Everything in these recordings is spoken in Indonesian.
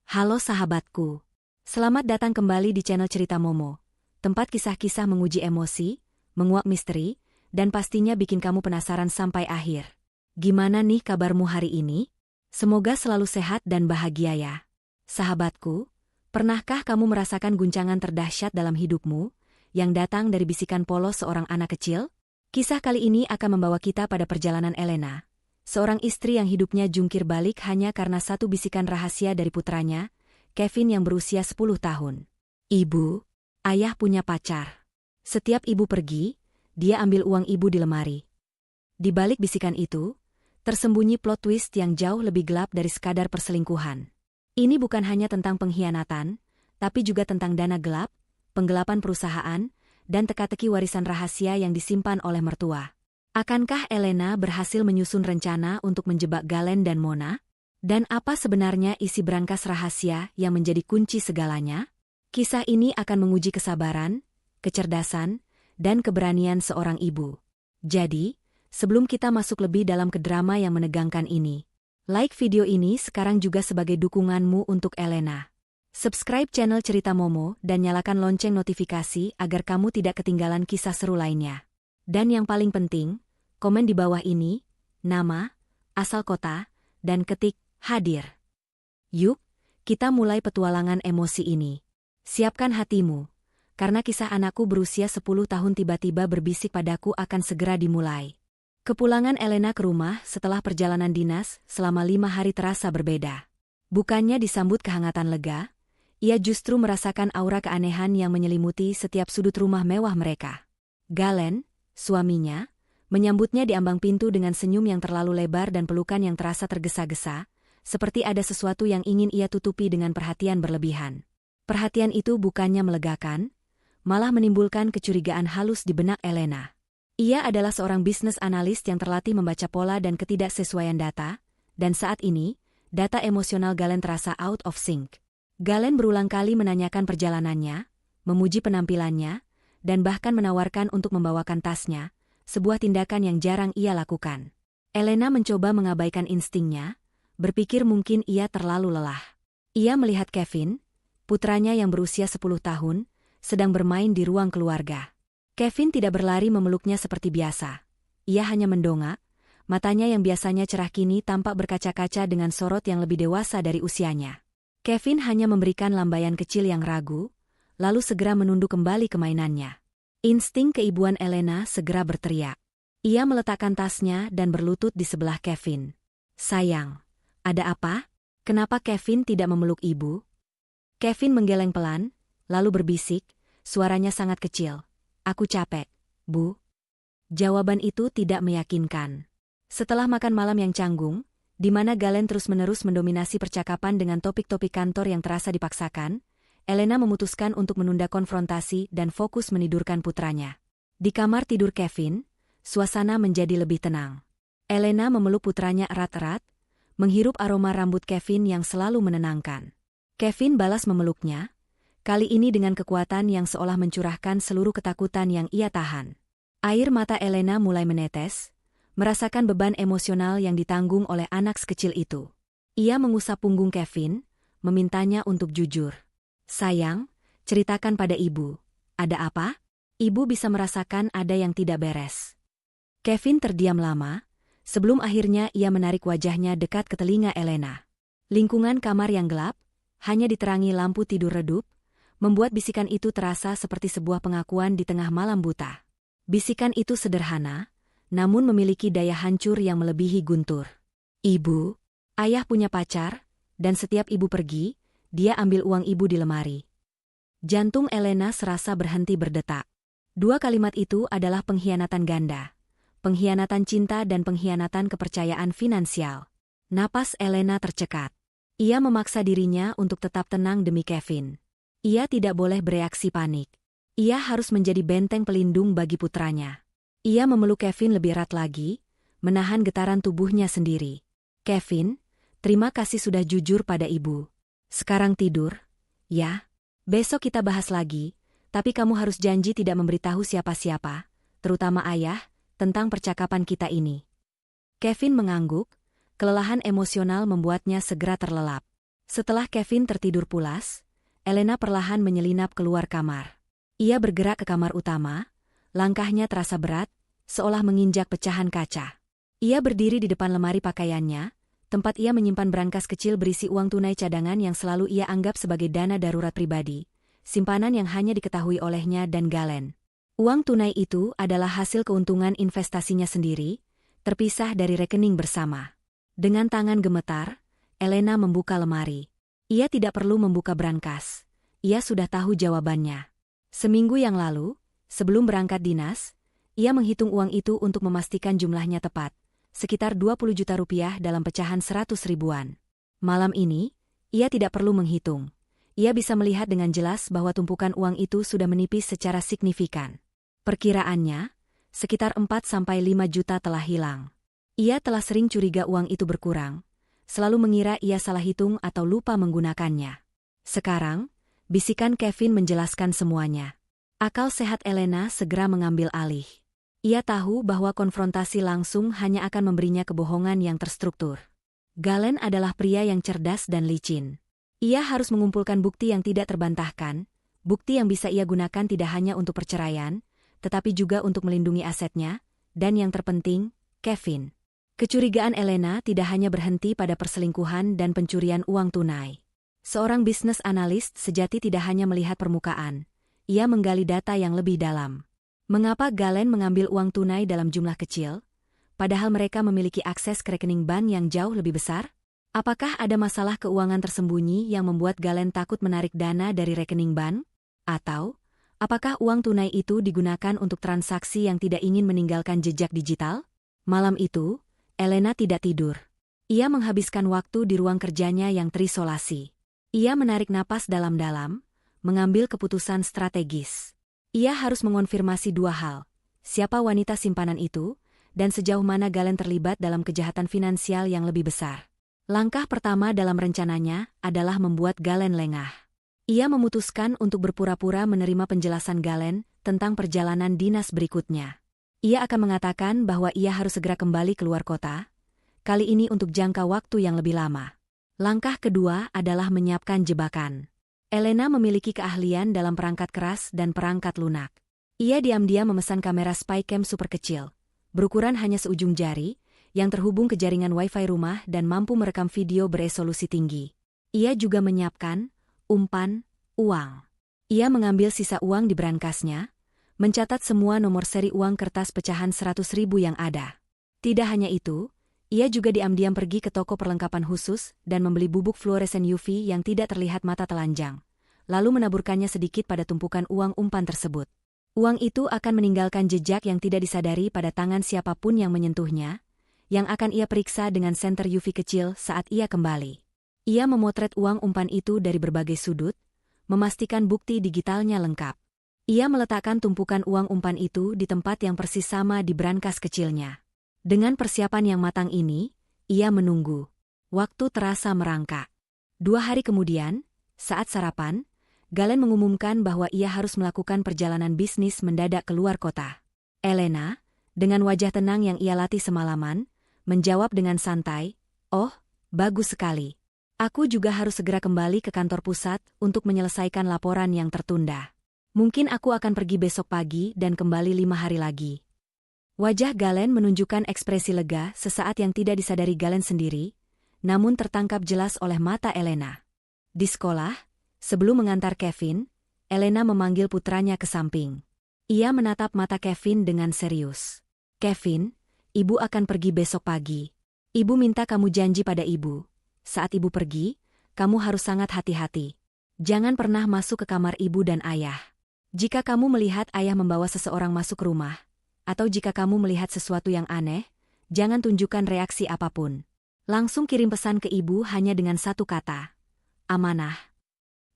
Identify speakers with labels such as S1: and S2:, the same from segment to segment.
S1: Halo sahabatku. Selamat datang kembali di channel Cerita Momo. Tempat kisah-kisah menguji emosi, menguak misteri, dan pastinya bikin kamu penasaran sampai akhir. Gimana nih kabarmu hari ini? Semoga selalu sehat dan bahagia ya. Sahabatku, pernahkah kamu merasakan guncangan terdahsyat dalam hidupmu, yang datang dari bisikan polos seorang anak kecil? Kisah kali ini akan membawa kita pada perjalanan Elena, seorang istri yang hidupnya jungkir balik hanya karena satu bisikan rahasia dari putranya, Kevin yang berusia 10 tahun. Ibu, ayah punya pacar. Setiap ibu pergi, dia ambil uang ibu di lemari. Di balik bisikan itu, tersembunyi plot twist yang jauh lebih gelap dari sekadar perselingkuhan. Ini bukan hanya tentang pengkhianatan, tapi juga tentang dana gelap, penggelapan perusahaan, dan teka-teki warisan rahasia yang disimpan oleh mertua. Akankah Elena berhasil menyusun rencana untuk menjebak Galen dan Mona? Dan apa sebenarnya isi brankas rahasia yang menjadi kunci segalanya? Kisah ini akan menguji kesabaran, kecerdasan, dan keberanian seorang ibu. Jadi, sebelum kita masuk lebih dalam ke drama yang menegangkan ini, like video ini sekarang juga sebagai dukunganmu untuk Elena. Subscribe channel Cerita Momo dan nyalakan lonceng notifikasi agar kamu tidak ketinggalan kisah seru lainnya. Dan yang paling penting, komen di bawah ini, nama, asal kota, dan ketik hadir. Yuk, kita mulai petualangan emosi ini. Siapkan hatimu, karena kisah anakku berusia 10 tahun tiba-tiba berbisik padaku akan segera dimulai. Kepulangan Elena ke rumah setelah perjalanan dinas selama 5 hari terasa berbeda. Bukannya disambut kehangatan lega, ia justru merasakan aura keanehan yang menyelimuti setiap sudut rumah mewah mereka. Galen, suaminya, menyambutnya di ambang pintu dengan senyum yang terlalu lebar dan pelukan yang terasa tergesa-gesa, seperti ada sesuatu yang ingin ia tutupi dengan perhatian berlebihan. Perhatian itu bukannya melegakan, malah menimbulkan kecurigaan halus di benak Elena. Ia adalah seorang bisnis analis yang terlatih membaca pola dan ketidaksesuaian data, dan saat ini, data emosional Galen terasa out of sync. Galen berulang kali menanyakan perjalanannya, memuji penampilannya, dan bahkan menawarkan untuk membawakan tasnya, sebuah tindakan yang jarang ia lakukan. Elena mencoba mengabaikan instingnya, berpikir mungkin ia terlalu lelah. Ia melihat Kevin, putranya yang berusia 10 tahun, sedang bermain di ruang keluarga. Kevin tidak berlari memeluknya seperti biasa. Ia hanya mendongak, matanya yang biasanya cerah kini tampak berkaca-kaca dengan sorot yang lebih dewasa dari usianya. Kevin hanya memberikan lambaian kecil yang ragu, lalu segera menunduk kembali ke mainannya. Insting keibuan Elena segera berteriak. Ia meletakkan tasnya dan berlutut di sebelah Kevin. "Sayang, ada apa? Kenapa Kevin tidak memeluk ibu?" Kevin menggeleng pelan, lalu berbisik, suaranya sangat kecil. "Aku capek, Bu." Jawaban itu tidak meyakinkan. Setelah makan malam yang canggung, di mana Galen terus-menerus mendominasi percakapan dengan topik-topik kantor yang terasa dipaksakan, Elena memutuskan untuk menunda konfrontasi dan fokus menidurkan putranya. Di kamar tidur Kevin, suasana menjadi lebih tenang. Elena memeluk putranya erat-erat, menghirup aroma rambut Kevin yang selalu menenangkan. Kevin balas memeluknya, kali ini dengan kekuatan yang seolah mencurahkan seluruh ketakutan yang ia tahan. Air mata Elena mulai menetes, merasakan beban emosional yang ditanggung oleh anak sekecil itu. Ia mengusap punggung Kevin, memintanya untuk jujur. "Sayang, ceritakan pada ibu. Ada apa? Ibu bisa merasakan ada yang tidak beres." Kevin terdiam lama, sebelum akhirnya ia menarik wajahnya dekat ke telinga Elena. Lingkungan kamar yang gelap, hanya diterangi lampu tidur redup, membuat bisikan itu terasa seperti sebuah pengakuan di tengah malam buta. Bisikan itu sederhana, namun memiliki daya hancur yang melebihi guntur. "Ibu, ayah punya pacar, dan setiap ibu pergi, dia ambil uang ibu di lemari." Jantung Elena serasa berhenti berdetak. Dua kalimat itu adalah pengkhianatan ganda. Pengkhianatan cinta dan pengkhianatan kepercayaan finansial. Napas Elena tercekat. Ia memaksa dirinya untuk tetap tenang demi Kevin. Ia tidak boleh bereaksi panik. Ia harus menjadi benteng pelindung bagi putranya. Ia memeluk Kevin lebih erat lagi, menahan getaran tubuhnya sendiri. "Kevin, terima kasih sudah jujur pada ibu. Sekarang tidur, ya? Besok kita bahas lagi, tapi kamu harus janji tidak memberitahu siapa-siapa, terutama ayah, tentang percakapan kita ini." Kevin mengangguk, kelelahan emosional membuatnya segera terlelap. Setelah Kevin tertidur pulas, Elena perlahan menyelinap keluar kamar. Ia bergerak ke kamar utama, langkahnya terasa berat, seolah menginjak pecahan kaca. Ia berdiri di depan lemari pakaiannya, tempat ia menyimpan brankas kecil berisi uang tunai cadangan yang selalu ia anggap sebagai dana darurat pribadi, simpanan yang hanya diketahui olehnya dan Galen. Uang tunai itu adalah hasil keuntungan investasinya sendiri, terpisah dari rekening bersama. Dengan tangan gemetar, Elena membuka lemari. Ia tidak perlu membuka brankas. Ia sudah tahu jawabannya. Seminggu yang lalu, sebelum berangkat dinas, ia menghitung uang itu untuk memastikan jumlahnya tepat, sekitar 20 juta rupiah dalam pecahan 100 ribuan. Malam ini, ia tidak perlu menghitung. Ia bisa melihat dengan jelas bahwa tumpukan uang itu sudah menipis secara signifikan. Perkiraannya, sekitar 4–5 juta telah hilang. Ia telah sering curiga uang itu berkurang, selalu mengira ia salah hitung atau lupa menggunakannya. Sekarang, bisikan Kevin menjelaskan semuanya. Akal sehat Elena segera mengambil alih. Ia tahu bahwa konfrontasi langsung hanya akan memberinya kebohongan yang terstruktur. Galen adalah pria yang cerdas dan licin. Ia harus mengumpulkan bukti yang tidak terbantahkan, bukti yang bisa ia gunakan tidak hanya untuk perceraian, tetapi juga untuk melindungi asetnya, dan yang terpenting, Kevin. Kecurigaan Elena tidak hanya berhenti pada perselingkuhan dan pencurian uang tunai. Seorang bisnis analis sejati tidak hanya melihat permukaan, ia menggali data yang lebih dalam. Mengapa Galen mengambil uang tunai dalam jumlah kecil, padahal mereka memiliki akses ke rekening bank yang jauh lebih besar? Apakah ada masalah keuangan tersembunyi yang membuat Galen takut menarik dana dari rekening bank? Atau, apakah uang tunai itu digunakan untuk transaksi yang tidak ingin meninggalkan jejak digital? Malam itu, Elena tidak tidur. Ia menghabiskan waktu di ruang kerjanya yang terisolasi. Ia menarik napas dalam-dalam, mengambil keputusan strategis. Ia harus mengonfirmasi dua hal, siapa wanita simpanan itu, dan sejauh mana Galen terlibat dalam kejahatan finansial yang lebih besar. Langkah pertama dalam rencananya adalah membuat Galen lengah. Ia memutuskan untuk berpura-pura menerima penjelasan Galen tentang perjalanan dinas berikutnya. Ia akan mengatakan bahwa ia harus segera kembali keluar kota, kali ini untuk jangka waktu yang lebih lama. Langkah kedua adalah menyiapkan jebakan. Elena memiliki keahlian dalam perangkat keras dan perangkat lunak. Ia diam-diam memesan kamera spycam super kecil, berukuran hanya seujung jari, yang terhubung ke jaringan Wi-Fi rumah dan mampu merekam video beresolusi tinggi. Ia juga menyiapkan umpan uang. Ia mengambil sisa uang di brankasnya, mencatat semua nomor seri uang kertas pecahan 100 ribu yang ada. Tidak hanya itu, ia juga diam-diam pergi ke toko perlengkapan khusus dan membeli bubuk fluoresen UV yang tidak terlihat mata telanjang, lalu menaburkannya sedikit pada tumpukan uang umpan tersebut. Uang itu akan meninggalkan jejak yang tidak disadari pada tangan siapapun yang menyentuhnya, yang akan ia periksa dengan senter UV kecil saat ia kembali. Ia memotret uang umpan itu dari berbagai sudut, memastikan bukti digitalnya lengkap. Ia meletakkan tumpukan uang umpan itu di tempat yang persis sama di brankas kecilnya. Dengan persiapan yang matang ini, ia menunggu. Waktu terasa merangkak. 2 hari kemudian, saat sarapan, Galen mengumumkan bahwa ia harus melakukan perjalanan bisnis mendadak keluar kota. Elena, dengan wajah tenang yang ia latih semalaman, menjawab dengan santai, "Oh, bagus sekali. Aku juga harus segera kembali ke kantor pusat untuk menyelesaikan laporan yang tertunda. Mungkin aku akan pergi besok pagi dan kembali 5 hari lagi." Wajah Galen menunjukkan ekspresi lega sesaat yang tidak disadari Galen sendiri, namun tertangkap jelas oleh mata Elena. Di sekolah, sebelum mengantar Kevin, Elena memanggil putranya ke samping. Ia menatap mata Kevin dengan serius. "Kevin, ibu akan pergi besok pagi. Ibu minta kamu janji pada ibu. Saat ibu pergi, kamu harus sangat hati-hati. Jangan pernah masuk ke kamar ibu dan ayah. Jika kamu melihat ayah membawa seseorang masuk rumah, atau jika kamu melihat sesuatu yang aneh, jangan tunjukkan reaksi apapun. Langsung kirim pesan ke ibu hanya dengan satu kata. Amanah."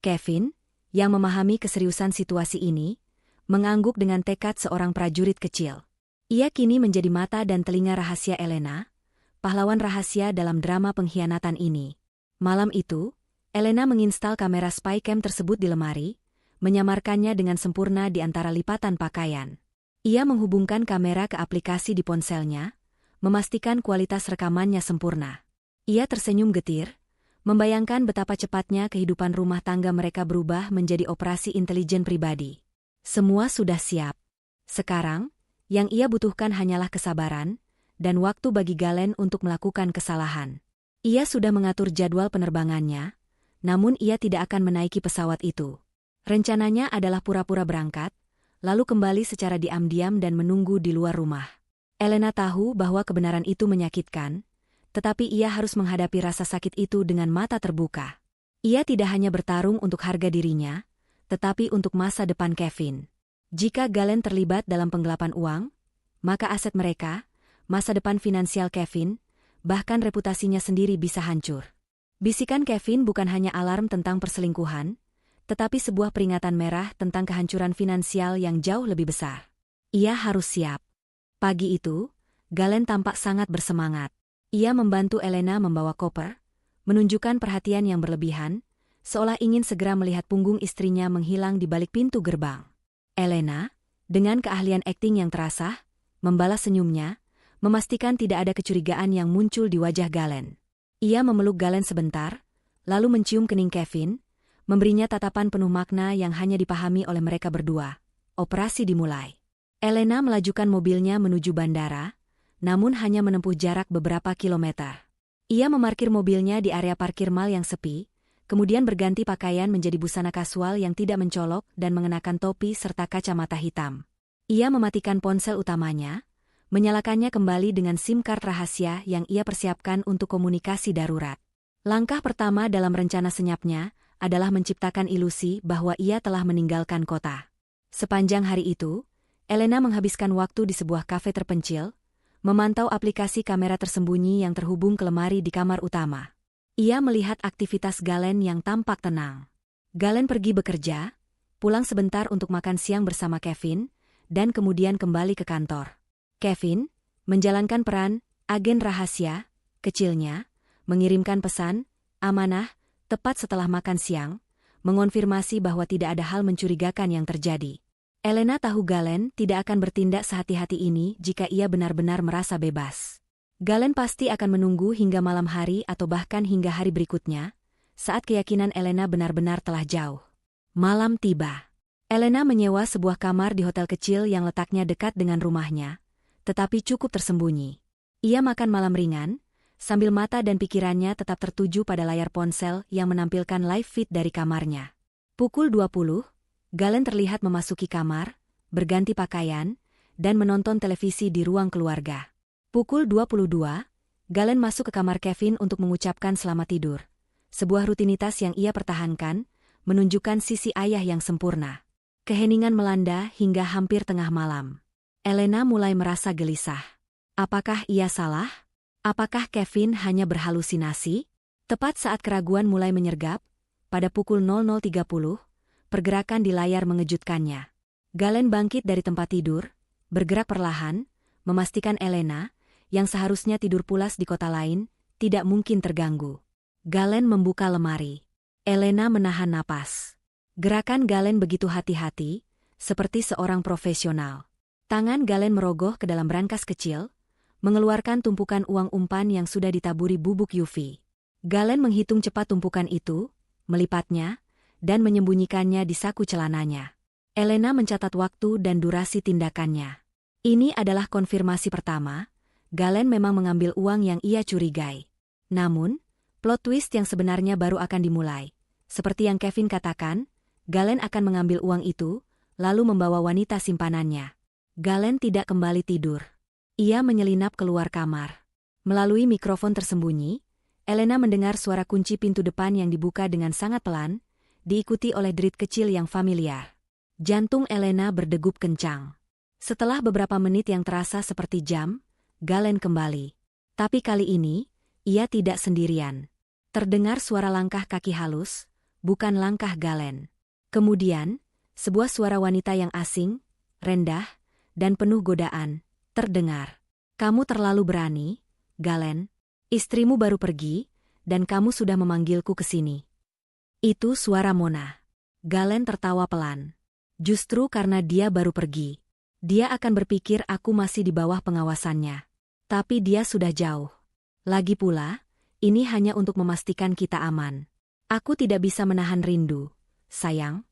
S1: Kevin, yang memahami keseriusan situasi ini, mengangguk dengan tekad seorang prajurit kecil. Ia kini menjadi mata dan telinga rahasia Elena, pahlawan rahasia dalam drama pengkhianatan ini. Malam itu, Elena menginstal kamera spycam tersebut di lemari, menyamarkannya dengan sempurna di antara lipatan pakaian. Ia menghubungkan kamera ke aplikasi di ponselnya, memastikan kualitas rekamannya sempurna. Ia tersenyum getir, Membayangkan betapa cepatnya kehidupan rumah tangga mereka berubah menjadi operasi intelijen pribadi. Semua sudah siap. Sekarang, yang ia butuhkan hanyalah kesabaran dan waktu bagi Galen untuk melakukan kesalahan. Ia sudah mengatur jadwal penerbangannya, namun ia tidak akan menaiki pesawat itu. Rencananya adalah pura-pura berangkat, lalu kembali secara diam-diam dan menunggu di luar rumah. Elena tahu bahwa kebenaran itu menyakitkan, tetapi ia harus menghadapi rasa sakit itu dengan mata terbuka. Ia tidak hanya bertarung untuk harga dirinya, tetapi untuk masa depan Kevin. Jika Galen terlibat dalam penggelapan uang, maka aset mereka, masa depan finansial Kevin, bahkan reputasinya sendiri bisa hancur. Bisikan Kevin bukan hanya alarm tentang perselingkuhan, tetapi sebuah peringatan merah tentang kehancuran finansial yang jauh lebih besar. Ia harus siap. Pagi itu, Galen tampak sangat bersemangat. Ia membantu Elena membawa koper, menunjukkan perhatian yang berlebihan, seolah ingin segera melihat punggung istrinya menghilang di balik pintu gerbang. Elena, dengan keahlian akting yang terasa, membalas senyumnya, memastikan tidak ada kecurigaan yang muncul di wajah Galen. Ia memeluk Galen sebentar, lalu mencium kening Kevin, memberinya tatapan penuh makna yang hanya dipahami oleh mereka berdua. Operasi dimulai. Elena melajukan mobilnya menuju bandara, namun hanya menempuh jarak beberapa kilometer. Ia memarkir mobilnya di area parkir mal yang sepi, kemudian berganti pakaian menjadi busana kasual yang tidak mencolok dan mengenakan topi serta kacamata hitam. Ia mematikan ponsel utamanya, menyalakannya kembali dengan SIM card rahasia yang ia persiapkan untuk komunikasi darurat. Langkah pertama dalam rencana senyapnya adalah menciptakan ilusi bahwa ia telah meninggalkan kota. Sepanjang hari itu, Elena menghabiskan waktu di sebuah kafe terpencil, memantau aplikasi kamera tersembunyi yang terhubung ke lemari di kamar utama. Ia melihat aktivitas Galen yang tampak tenang. Galen pergi bekerja, pulang sebentar untuk makan siang bersama Kevin, dan kemudian kembali ke kantor. Kevin, menjalankan peran agen rahasia kecilnya, mengirimkan pesan, amanah, tepat setelah makan siang, mengonfirmasi bahwa tidak ada hal mencurigakan yang terjadi. Elena tahu Galen tidak akan bertindak sehati-hati ini jika ia benar-benar merasa bebas. Galen pasti akan menunggu hingga malam hari atau bahkan hingga hari berikutnya, saat keyakinan Elena benar-benar telah jauh. Malam tiba. Elena menyewa sebuah kamar di hotel kecil yang letaknya dekat dengan rumahnya, tetapi cukup tersembunyi. Ia makan malam ringan, sambil mata dan pikirannya tetap tertuju pada layar ponsel yang menampilkan live feed dari kamarnya. Pukul 20, Galen terlihat memasuki kamar, berganti pakaian, dan menonton televisi di ruang keluarga. Pukul 22, Galen masuk ke kamar Kevin untuk mengucapkan selamat tidur. Sebuah rutinitas yang ia pertahankan, menunjukkan sisi ayah yang sempurna. Keheningan melanda hingga hampir tengah malam. Elena mulai merasa gelisah. Apakah ia salah? Apakah Kevin hanya berhalusinasi? Tepat saat keraguan mulai menyergap, pada pukul 00.30, pergerakan di layar mengejutkannya. Galen bangkit dari tempat tidur, bergerak perlahan, memastikan Elena, yang seharusnya tidur pulas di kota lain, tidak mungkin terganggu. Galen membuka lemari. Elena menahan napas. Gerakan Galen begitu hati-hati, seperti seorang profesional. Tangan Galen merogoh ke dalam brankas kecil, mengeluarkan tumpukan uang umpan yang sudah ditaburi bubuk UV. Galen menghitung cepat tumpukan itu, melipatnya, dan menyembunyikannya di saku celananya. Elena mencatat waktu dan durasi tindakannya. Ini adalah konfirmasi pertama, Galen memang mengambil uang yang ia curigai. Namun, plot twist yang sebenarnya baru akan dimulai. Seperti yang Kevin katakan, Galen akan mengambil uang itu, lalu membawa wanita simpanannya. Galen tidak kembali tidur. Ia menyelinap keluar kamar. Melalui mikrofon tersembunyi, Elena mendengar suara kunci pintu depan yang dibuka dengan sangat pelan, diikuti oleh derit kecil yang familiar. Jantung Elena berdegup kencang. Setelah beberapa menit yang terasa seperti jam, Galen kembali. Tapi kali ini, ia tidak sendirian. Terdengar suara langkah kaki halus, bukan langkah Galen. Kemudian, sebuah suara wanita yang asing, rendah, dan penuh godaan, terdengar. Kamu terlalu berani, Galen. Istrimu baru pergi, dan kamu sudah memanggilku ke sini. Itu suara Mona. Galen tertawa pelan. Justru karena dia baru pergi. Dia akan berpikir aku masih di bawah pengawasannya. Tapi dia sudah jauh. Lagi pula, Ini hanya untuk memastikan kita aman. Aku tidak bisa menahan rindu, sayang.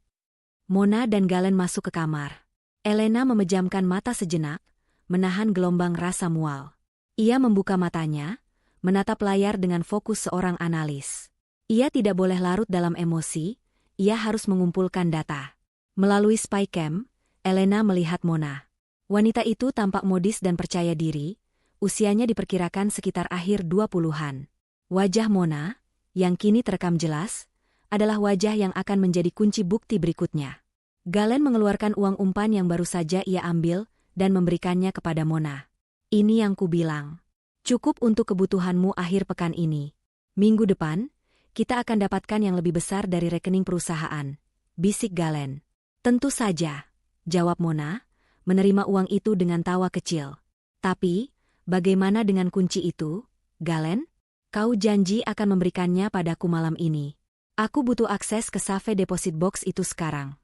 S1: Mona dan Galen masuk ke kamar. Elena memejamkan mata sejenak, menahan gelombang rasa mual. Ia membuka matanya, menatap layar dengan fokus seorang analis. Ia tidak boleh larut dalam emosi, ia harus mengumpulkan data. Melalui spycam, Elena melihat Mona. Wanita itu tampak modis dan percaya diri, usianya diperkirakan sekitar akhir 20-an. Wajah Mona, yang kini terekam jelas, adalah wajah yang akan menjadi kunci bukti berikutnya. Galen mengeluarkan uang umpan yang baru saja ia ambil dan memberikannya kepada Mona. Ini yang kubilang. Cukup untuk kebutuhanmu akhir pekan ini. Minggu depan, kita akan dapatkan yang lebih besar dari rekening perusahaan, bisik Galen. Tentu saja, jawab Mona, menerima uang itu dengan tawa kecil. Tapi, bagaimana dengan kunci itu, Galen? Kau janji akan memberikannya padaku malam ini. Aku butuh akses ke safe deposit box itu sekarang.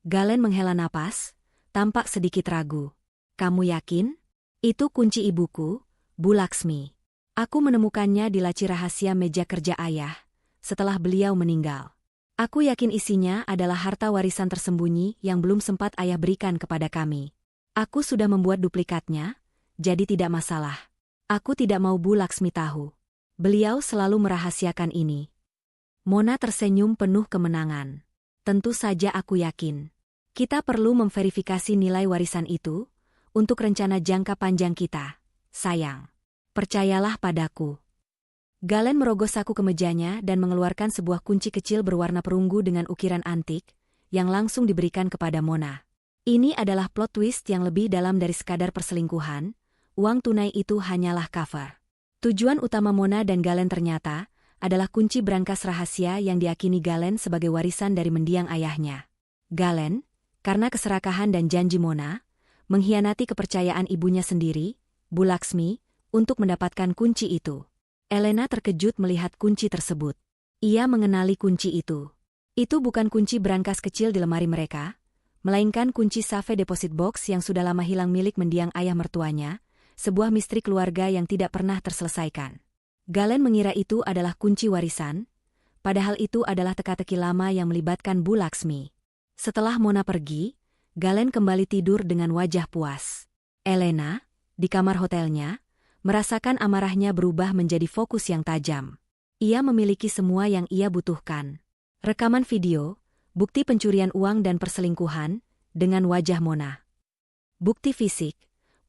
S1: Galen menghela napas, tampak sedikit ragu. Kamu yakin? Itu kunci ibuku, Bu Laksmi. Aku menemukannya di laci rahasia meja kerja ayah, setelah beliau meninggal. Aku yakin isinya adalah harta warisan tersembunyi yang belum sempat ayah berikan kepada kami. Aku sudah membuat duplikatnya, jadi tidak masalah. Aku tidak mau Bu Laksmi tahu. Beliau selalu merahasiakan ini. Mona tersenyum penuh kemenangan. Tentu saja aku yakin. Kita perlu memverifikasi nilai warisan itu untuk rencana jangka panjang kita, sayang. Percayalah padaku. Galen merogoh saku kemejanya dan mengeluarkan sebuah kunci kecil berwarna perunggu dengan ukiran antik, yang langsung diberikan kepada Mona. Ini adalah plot twist yang lebih dalam dari sekadar perselingkuhan, uang tunai itu hanyalah cover. Tujuan utama Mona dan Galen ternyata adalah kunci brankas rahasia yang diyakini Galen sebagai warisan dari mendiang ayahnya. Galen, karena keserakahan dan janji Mona, mengkhianati kepercayaan ibunya sendiri, Bu Laksmi, untuk mendapatkan kunci itu. Elena terkejut melihat kunci tersebut. Ia mengenali kunci itu. Itu bukan kunci brankas kecil di lemari mereka, melainkan kunci safe deposit box yang sudah lama hilang milik mendiang ayah mertuanya, sebuah misteri keluarga yang tidak pernah terselesaikan. Galen mengira itu adalah kunci warisan, padahal itu adalah teka-teki lama yang melibatkan Bu Laksmi. Setelah Mona pergi, Galen kembali tidur dengan wajah puas. Elena, di kamar hotelnya, merasakan amarahnya berubah menjadi fokus yang tajam. Ia memiliki semua yang ia butuhkan. Rekaman video, bukti pencurian uang dan perselingkuhan, dengan wajah Mona. Bukti fisik,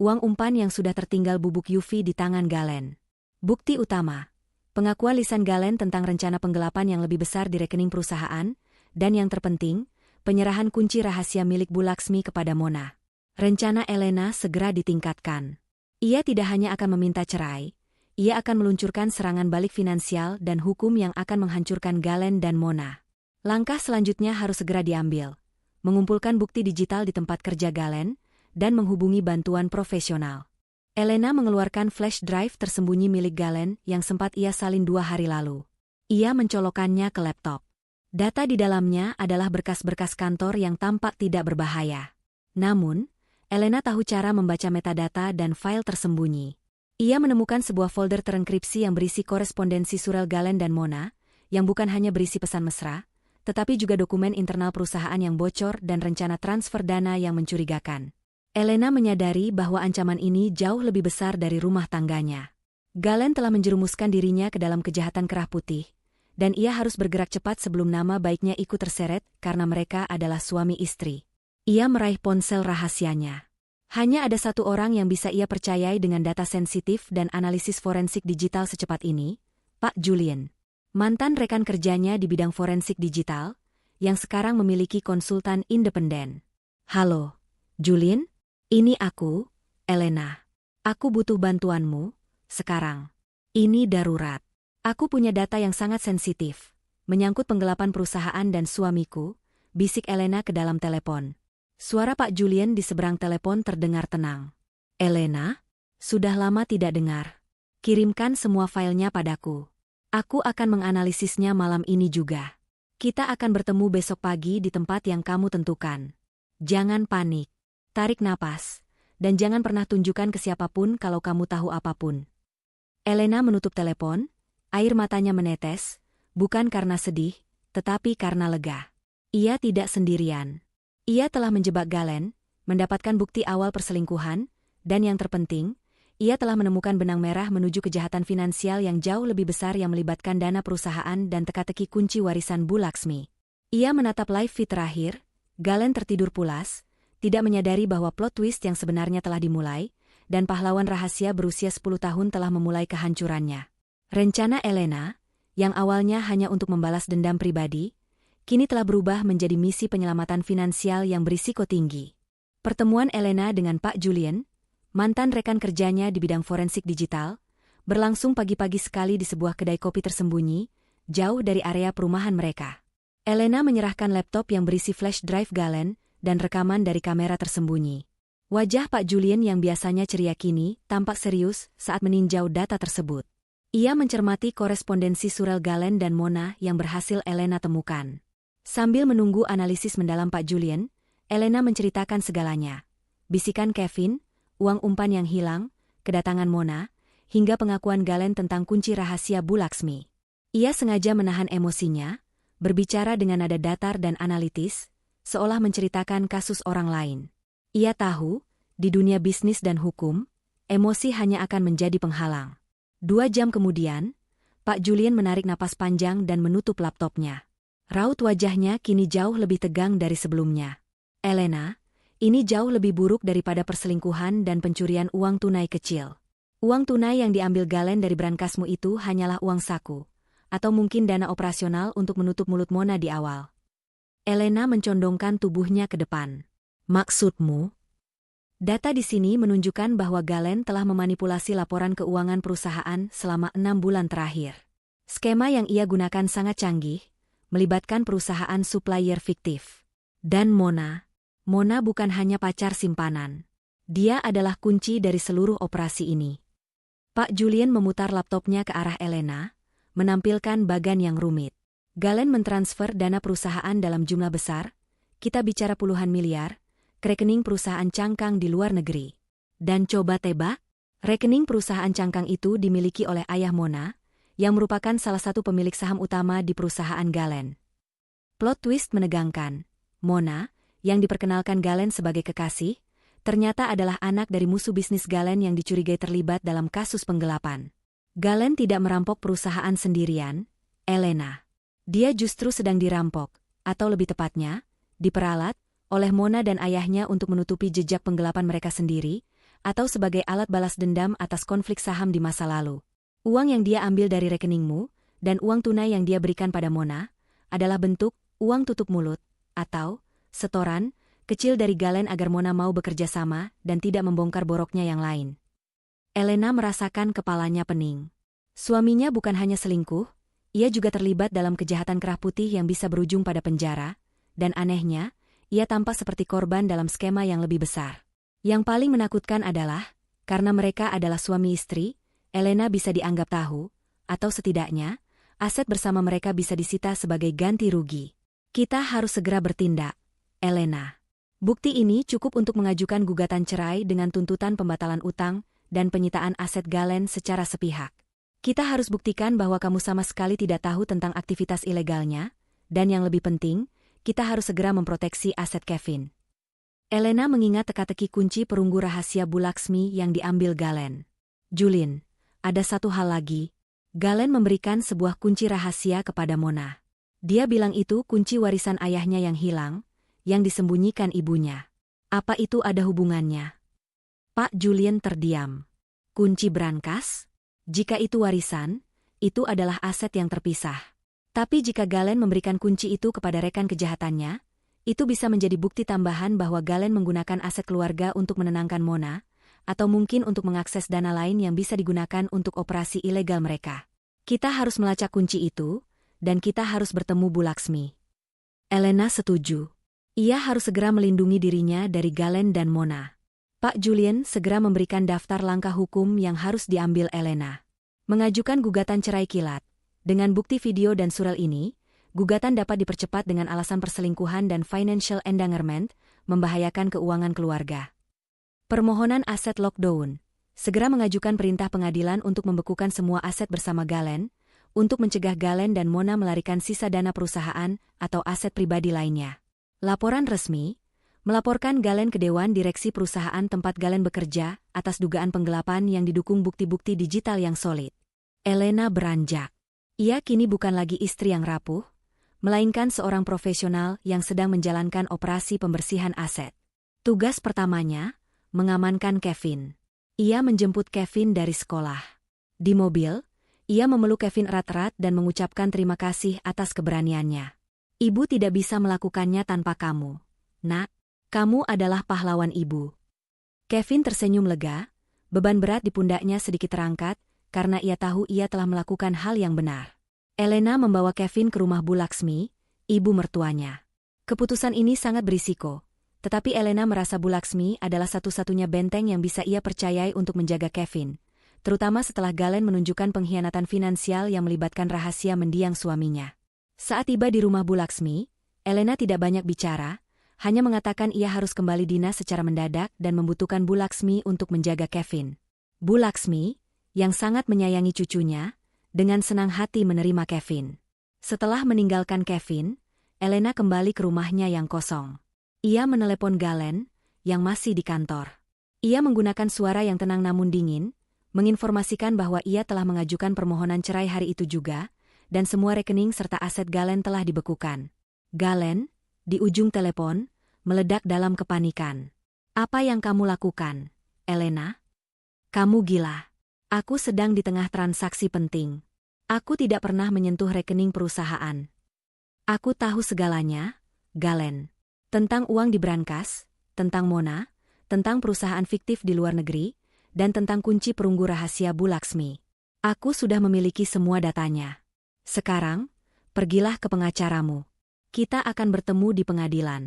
S1: uang umpan yang sudah tertinggal bubuk UV di tangan Galen. Bukti utama, pengakuan lisan Galen tentang rencana penggelapan yang lebih besar di rekening perusahaan, dan yang terpenting, penyerahan kunci rahasia milik Bu Laksmi kepada Mona. Rencana Elena segera ditingkatkan. Ia tidak hanya akan meminta cerai, ia akan meluncurkan serangan balik finansial dan hukum yang akan menghancurkan Galen dan Mona. Langkah selanjutnya harus segera diambil, mengumpulkan bukti digital di tempat kerja Galen, dan menghubungi bantuan profesional. Elena mengeluarkan flash drive tersembunyi milik Galen yang sempat ia salin 2 hari lalu. Ia mencolokkannya ke laptop. Data di dalamnya adalah berkas-berkas kantor yang tampak tidak berbahaya. Namun, Elena tahu cara membaca metadata dan file tersembunyi. Ia menemukan sebuah folder terenkripsi yang berisi korespondensi surel Galen dan Mona, yang bukan hanya berisi pesan mesra, tetapi juga dokumen internal perusahaan yang bocor dan rencana transfer dana yang mencurigakan. Elena menyadari bahwa ancaman ini jauh lebih besar dari rumah tangganya. Galen telah menjerumuskan dirinya ke dalam kejahatan kerah putih, dan ia harus bergerak cepat sebelum nama baiknya ikut terseret karena mereka adalah suami istri. Ia meraih ponsel rahasianya. Hanya ada satu orang yang bisa ia percayai dengan data sensitif dan analisis forensik digital secepat ini, Pak Julian. Mantan rekan kerjanya di bidang forensik digital, yang sekarang memiliki konsultan independen. Halo, Julian? Ini aku, Elena. Aku butuh bantuanmu, sekarang. Ini darurat. Aku punya data yang sangat sensitif, menyangkut penggelapan perusahaan dan suamiku, bisik Elena ke dalam telepon. Suara Pak Julian di seberang telepon terdengar tenang. Elena, sudah lama tidak dengar. Kirimkan semua filenya padaku. Aku akan menganalisisnya malam ini juga. Kita akan bertemu besok pagi di tempat yang kamu tentukan. Jangan panik. Tarik napas, dan jangan pernah tunjukkan ke siapapun kalau kamu tahu apapun. Elena menutup telepon, Air matanya menetes, bukan karena sedih, tetapi karena lega. Ia tidak sendirian. Ia telah menjebak Galen, mendapatkan bukti awal perselingkuhan, dan yang terpenting, ia telah menemukan benang merah menuju kejahatan finansial yang jauh lebih besar yang melibatkan dana perusahaan dan teka-teki kunci warisan Bu Laksmi. Ia menatap live feed terakhir, Galen tertidur pulas, tidak menyadari bahwa plot twist yang sebenarnya telah dimulai, dan pahlawan rahasia berusia 10 tahun telah memulai kehancurannya. Rencana Elena, yang awalnya hanya untuk membalas dendam pribadi, kini telah berubah menjadi misi penyelamatan finansial yang berisiko tinggi. Pertemuan Elena dengan Pak Julian, mantan rekan kerjanya di bidang forensik digital, berlangsung pagi-pagi sekali di sebuah kedai kopi tersembunyi, jauh dari area perumahan mereka. Elena menyerahkan laptop yang berisi flash drive Galen dan rekaman dari kamera tersembunyi. Wajah Pak Julian yang biasanya ceria kini tampak serius saat meninjau data tersebut. Ia mencermati korespondensi surel Galen dan Mona yang berhasil Elena temukan. Sambil menunggu analisis mendalam Pak Julian, Elena menceritakan segalanya. Bisikan Kevin, uang umpan yang hilang, kedatangan Mona, hingga pengakuan Galen tentang kunci rahasia Bu Laksmi. Ia sengaja menahan emosinya, berbicara dengan nada datar dan analitis, seolah menceritakan kasus orang lain. Ia tahu, di dunia bisnis dan hukum, emosi hanya akan menjadi penghalang. 2 jam kemudian, Pak Julian menarik napas panjang dan menutup laptopnya. Raut wajahnya kini jauh lebih tegang dari sebelumnya. Elena, ini jauh lebih buruk daripada perselingkuhan dan pencurian uang tunai kecil. Uang tunai yang diambil Galen dari berangkasmu itu hanyalah uang saku, atau mungkin dana operasional untuk menutup mulut Mona di awal. Elena mencondongkan tubuhnya ke depan. Maksudmu? Data di sini menunjukkan bahwa Galen telah memanipulasi laporan keuangan perusahaan selama 6 bulan terakhir. Skema yang ia gunakan sangat canggih, melibatkan perusahaan supplier fiktif. Dan Mona bukan hanya pacar simpanan. Dia adalah kunci dari seluruh operasi ini. Pak Julian memutar laptopnya ke arah Elena, menampilkan bagan yang rumit. Galen mentransfer dana perusahaan dalam jumlah besar, kita bicara puluhan miliar, ke rekening perusahaan cangkang di luar negeri. Dan coba tebak, rekening perusahaan cangkang itu dimiliki oleh ayah Mona, yang merupakan salah satu pemilik saham utama di perusahaan Galen. Plot twist menegangkan. Mona, yang diperkenalkan Galen sebagai kekasih, ternyata adalah anak dari musuh bisnis Galen yang dicurigai terlibat dalam kasus penggelapan. Galen tidak merampok perusahaan sendirian, Elena. Dia justru sedang dirampok, atau lebih tepatnya, diperalat, oleh Mona dan ayahnya untuk menutupi jejak penggelapan mereka sendiri, atau sebagai alat balas dendam atas konflik saham di masa lalu. Uang yang dia ambil dari rekeningmu, dan uang tunai yang dia berikan pada Mona, adalah bentuk uang tutup mulut, atau setoran kecil dari Galen agar Mona mau bekerja sama dan tidak membongkar boroknya yang lain. Elena merasakan kepalanya pening. Suaminya bukan hanya selingkuh, ia juga terlibat dalam kejahatan kerah putih yang bisa berujung pada penjara, dan anehnya, ia tampak seperti korban dalam skema yang lebih besar. Yang paling menakutkan adalah, karena mereka adalah suami istri, Elena bisa dianggap tahu, atau setidaknya, aset bersama mereka bisa disita sebagai ganti rugi. Kita harus segera bertindak, Elena. Bukti ini cukup untuk mengajukan gugatan cerai dengan tuntutan pembatalan utang dan penyitaan aset Galen secara sepihak. Kita harus buktikan bahwa kamu sama sekali tidak tahu tentang aktivitas ilegalnya, dan yang lebih penting, kita harus segera memproteksi aset Kevin. Elena mengingat teka-teki kunci perunggu rahasia Bu Laksmi yang diambil Galen. Julian, ada satu hal lagi. Galen memberikan sebuah kunci rahasia kepada Mona. Dia bilang itu kunci warisan ayahnya yang hilang, yang disembunyikan ibunya. Apa itu ada hubungannya? Pak Julian terdiam. Kunci brankas? Jika itu warisan, itu adalah aset yang terpisah. Tapi jika Galen memberikan kunci itu kepada rekan kejahatannya, itu bisa menjadi bukti tambahan bahwa Galen menggunakan aset keluarga untuk menenangkan Mona, atau mungkin untuk mengakses dana lain yang bisa digunakan untuk operasi ilegal mereka. Kita harus melacak kunci itu, dan kita harus bertemu Bu Laksmi. Elena setuju. Ia harus segera melindungi dirinya dari Galen dan Mona. Pak Julian segera memberikan daftar langkah hukum yang harus diambil Elena. Mengajukan gugatan cerai kilat. Dengan bukti video dan surel ini, gugatan dapat dipercepat dengan alasan perselingkuhan dan financial endangerment, membahayakan keuangan keluarga. Permohonan aset lockdown. Segera mengajukan perintah pengadilan untuk membekukan semua aset bersama Galen, untuk mencegah Galen dan Mona melarikan sisa dana perusahaan atau aset pribadi lainnya. Laporan resmi melaporkan Galen ke Dewan Direksi perusahaan tempat Galen bekerja atas dugaan penggelapan yang didukung bukti-bukti digital yang solid. Elena beranjak. Ia kini bukan lagi istri yang rapuh, melainkan seorang profesional yang sedang menjalankan operasi pembersihan aset. Tugas pertamanya, mengamankan Kevin. Ia menjemput Kevin dari sekolah. Di mobil, ia memeluk Kevin erat-erat dan mengucapkan terima kasih atas keberaniannya. Ibu tidak bisa melakukannya tanpa kamu. Nak, kamu adalah pahlawan ibu. Kevin tersenyum lega, beban berat di pundaknya sedikit terangkat, karena ia tahu ia telah melakukan hal yang benar. Elena membawa Kevin ke rumah Bu Laksmi, ibu mertuanya. Keputusan ini sangat berisiko, tetapi Elena merasa Bu Laksmi adalah satu-satunya benteng yang bisa ia percayai untuk menjaga Kevin, terutama setelah Galen menunjukkan pengkhianatan finansial yang melibatkan rahasia mendiang suaminya. Saat tiba di rumah Bu Laksmi, Elena tidak banyak bicara, hanya mengatakan ia harus kembali dinas secara mendadak dan membutuhkan Bu Laksmi untuk menjaga Kevin. Bu Laksmi, yang sangat menyayangi cucunya, dengan senang hati menerima Kevin. Setelah meninggalkan Kevin, Elena kembali ke rumahnya yang kosong. Ia menelepon Galen, yang masih di kantor. Ia menggunakan suara yang tenang namun dingin, menginformasikan bahwa ia telah mengajukan permohonan cerai hari itu juga, dan semua rekening serta aset Galen telah dibekukan. Galen, di ujung telepon, meledak dalam kepanikan. Apa yang kamu lakukan, Elena? Kamu gila. Aku sedang di tengah transaksi penting. Aku tidak pernah menyentuh rekening perusahaan. Aku tahu segalanya, Galen. Tentang uang di brankas, tentang Mona, tentang perusahaan fiktif di luar negeri, dan tentang kunci perunggu rahasia Bu Laksmi. Aku sudah memiliki semua datanya. Sekarang, pergilah ke pengacaramu. Kita akan bertemu di pengadilan.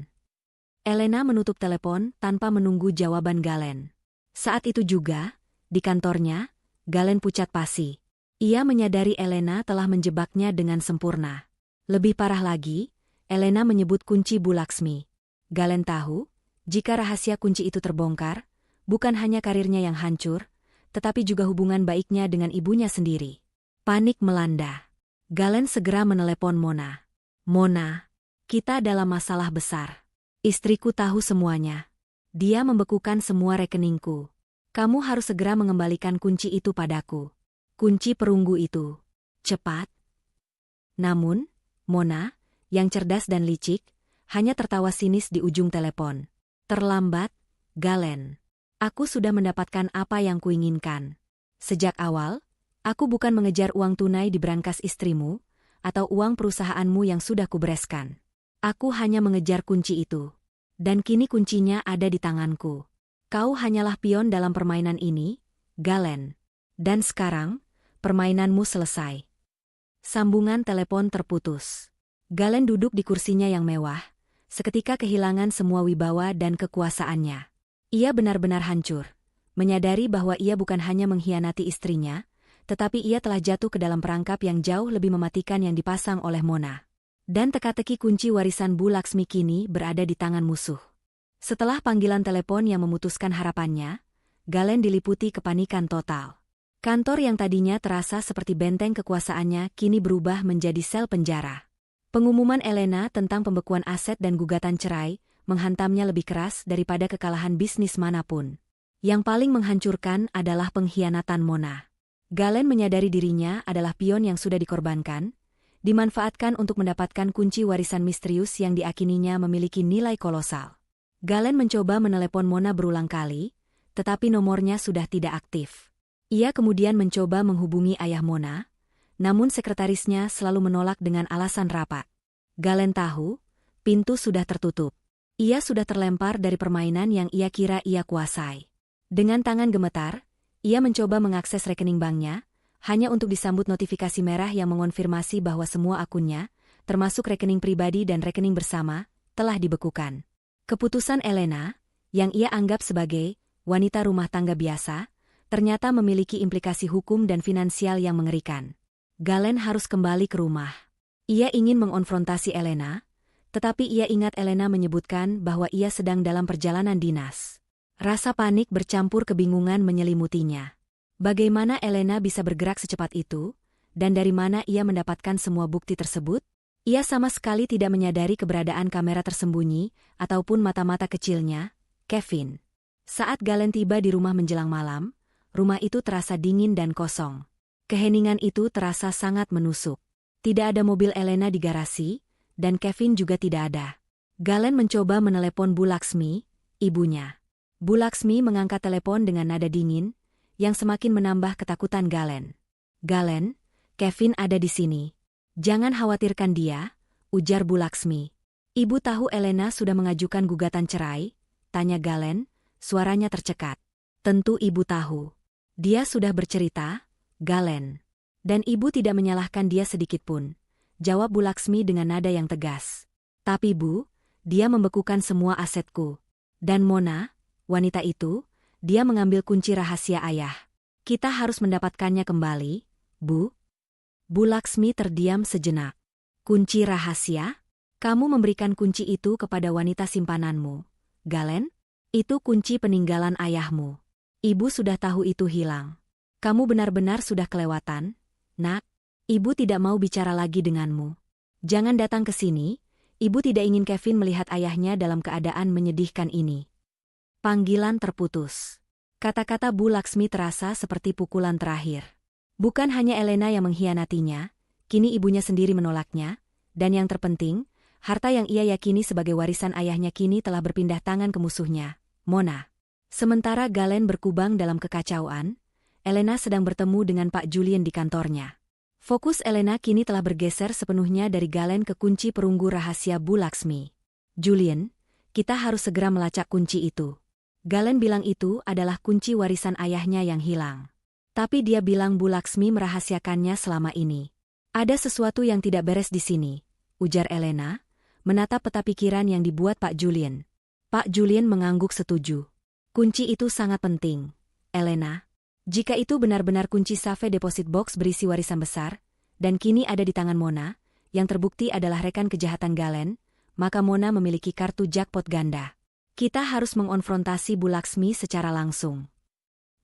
S1: Elena menutup telepon tanpa menunggu jawaban Galen. Saat itu juga, di kantornya, Galen pucat pasi. Ia menyadari Elena telah menjebaknya dengan sempurna. Lebih parah lagi, Elena menyebut kunci Bu Laksmi. Galen tahu, jika rahasia kunci itu terbongkar, bukan hanya karirnya yang hancur, tetapi juga hubungan baiknya dengan ibunya sendiri. Panik melanda. Galen segera menelepon Mona. Mona, kita dalam masalah besar. Istriku tahu semuanya. Dia membekukan semua rekeningku. Kamu harus segera mengembalikan kunci itu padaku. Kunci perunggu itu. Cepat. Namun, Mona, yang cerdas dan licik, hanya tertawa sinis di ujung telepon. Terlambat, Galen. Aku sudah mendapatkan apa yang kuinginkan. Sejak awal, aku bukan mengejar uang tunai di brankas istrimu, atau uang perusahaanmu yang sudah kubereskan. Aku hanya mengejar kunci itu. Dan kini kuncinya ada di tanganku. Kau hanyalah pion dalam permainan ini, Galen. Dan sekarang, permainanmu selesai. Sambungan telepon terputus. Galen duduk di kursinya yang mewah, seketika kehilangan semua wibawa dan kekuasaannya. Ia benar-benar hancur, menyadari bahwa ia bukan hanya mengkhianati istrinya, tetapi ia telah jatuh ke dalam perangkap yang jauh lebih mematikan yang dipasang oleh Mona. Dan teka-teki kunci warisan Bu Laksmi kini berada di tangan musuh. Setelah panggilan telepon yang memutuskan harapannya, Galen diliputi kepanikan total. Kantor yang tadinya terasa seperti benteng kekuasaannya kini berubah menjadi sel penjara. Pengumuman Elena tentang pembekuan aset dan gugatan cerai menghantamnya lebih keras daripada kekalahan bisnis manapun. Yang paling menghancurkan adalah pengkhianatan Mona. Galen menyadari dirinya adalah pion yang sudah dikorbankan, dimanfaatkan untuk mendapatkan kunci warisan misterius yang diakininya memiliki nilai kolosal. Galen mencoba menelepon Mona berulang kali, tetapi nomornya sudah tidak aktif. Ia kemudian mencoba menghubungi ayah Mona, namun sekretarisnya selalu menolak dengan alasan rapat. Galen tahu, pintu sudah tertutup. Ia sudah terlempar dari permainan yang ia kira ia kuasai. Dengan tangan gemetar, ia mencoba mengakses rekening banknya, hanya untuk disambut notifikasi merah yang mengonfirmasi bahwa semua akunnya, termasuk rekening pribadi dan rekening bersama, telah dibekukan. Keputusan Elena, yang ia anggap sebagai wanita rumah tangga biasa, ternyata memiliki implikasi hukum dan finansial yang mengerikan. Galen harus kembali ke rumah. Ia ingin mengonfrontasi Elena, tetapi ia ingat Elena menyebutkan bahwa ia sedang dalam perjalanan dinas. Rasa panik bercampur kebingungan menyelimutinya. Bagaimana Elena bisa bergerak secepat itu, Dan dari mana ia mendapatkan semua bukti tersebut? Ia sama sekali tidak menyadari keberadaan kamera tersembunyi ataupun mata-mata kecilnya, Kevin. Saat Galen tiba di rumah menjelang malam, rumah itu terasa dingin dan kosong. Keheningan itu terasa sangat menusuk. Tidak ada mobil Elena di garasi, dan Kevin juga tidak ada. Galen mencoba menelepon Bu Laksmi, ibunya. Bu Laksmi mengangkat telepon dengan nada dingin, yang semakin menambah ketakutan Galen. Galen, Kevin ada di sini. Jangan khawatirkan dia, ujar Bu Laksmi. Ibu tahu Elena sudah mengajukan gugatan cerai, tanya Galen, suaranya tercekat. Tentu ibu tahu. Dia sudah bercerita, Galen. Dan ibu tidak menyalahkan dia sedikitpun, jawab Bu Laksmi dengan nada yang tegas. Tapi Bu, dia membekukan semua asetku. Dan Mona, wanita itu, dia mengambil kunci rahasia ayah. Kita harus mendapatkannya kembali, Bu. Bu Laksmi terdiam sejenak. Kunci rahasia? Kamu memberikan kunci itu kepada wanita simpananmu, Galen? Itu kunci peninggalan ayahmu. Ibu sudah tahu itu hilang. Kamu benar-benar sudah kelewatan, Nak. Ibu tidak mau bicara lagi denganmu. Jangan datang ke sini, ibu tidak ingin Kevin melihat ayahnya dalam keadaan menyedihkan ini. Panggilan terputus. Kata-kata Bu Laksmi terasa seperti pukulan terakhir. Bukan hanya Elena yang mengkhianatinya, kini ibunya sendiri menolaknya, dan yang terpenting, harta yang ia yakini sebagai warisan ayahnya kini telah berpindah tangan ke musuhnya, Mona. Sementara Galen berkubang dalam kekacauan, Elena sedang bertemu dengan Pak Julian di kantornya. Fokus Elena kini telah bergeser sepenuhnya dari Galen ke kunci perunggu rahasia Bu Laksmi. Julian, kita harus segera melacak kunci itu. Galen bilang itu adalah kunci warisan ayahnya yang hilang. Tapi dia bilang Bu Laksmi merahasiakannya selama ini. Ada sesuatu yang tidak beres di sini, ujar Elena, menatap peta pikiran yang dibuat Pak Julian. Pak Julian mengangguk setuju. Kunci itu sangat penting, Elena. Jika itu benar-benar kunci safe deposit box berisi warisan besar, dan kini ada di tangan Mona, yang terbukti adalah rekan kejahatan Galen, maka Mona memiliki kartu jackpot ganda. Kita harus mengonfrontasi Bu Laksmi secara langsung.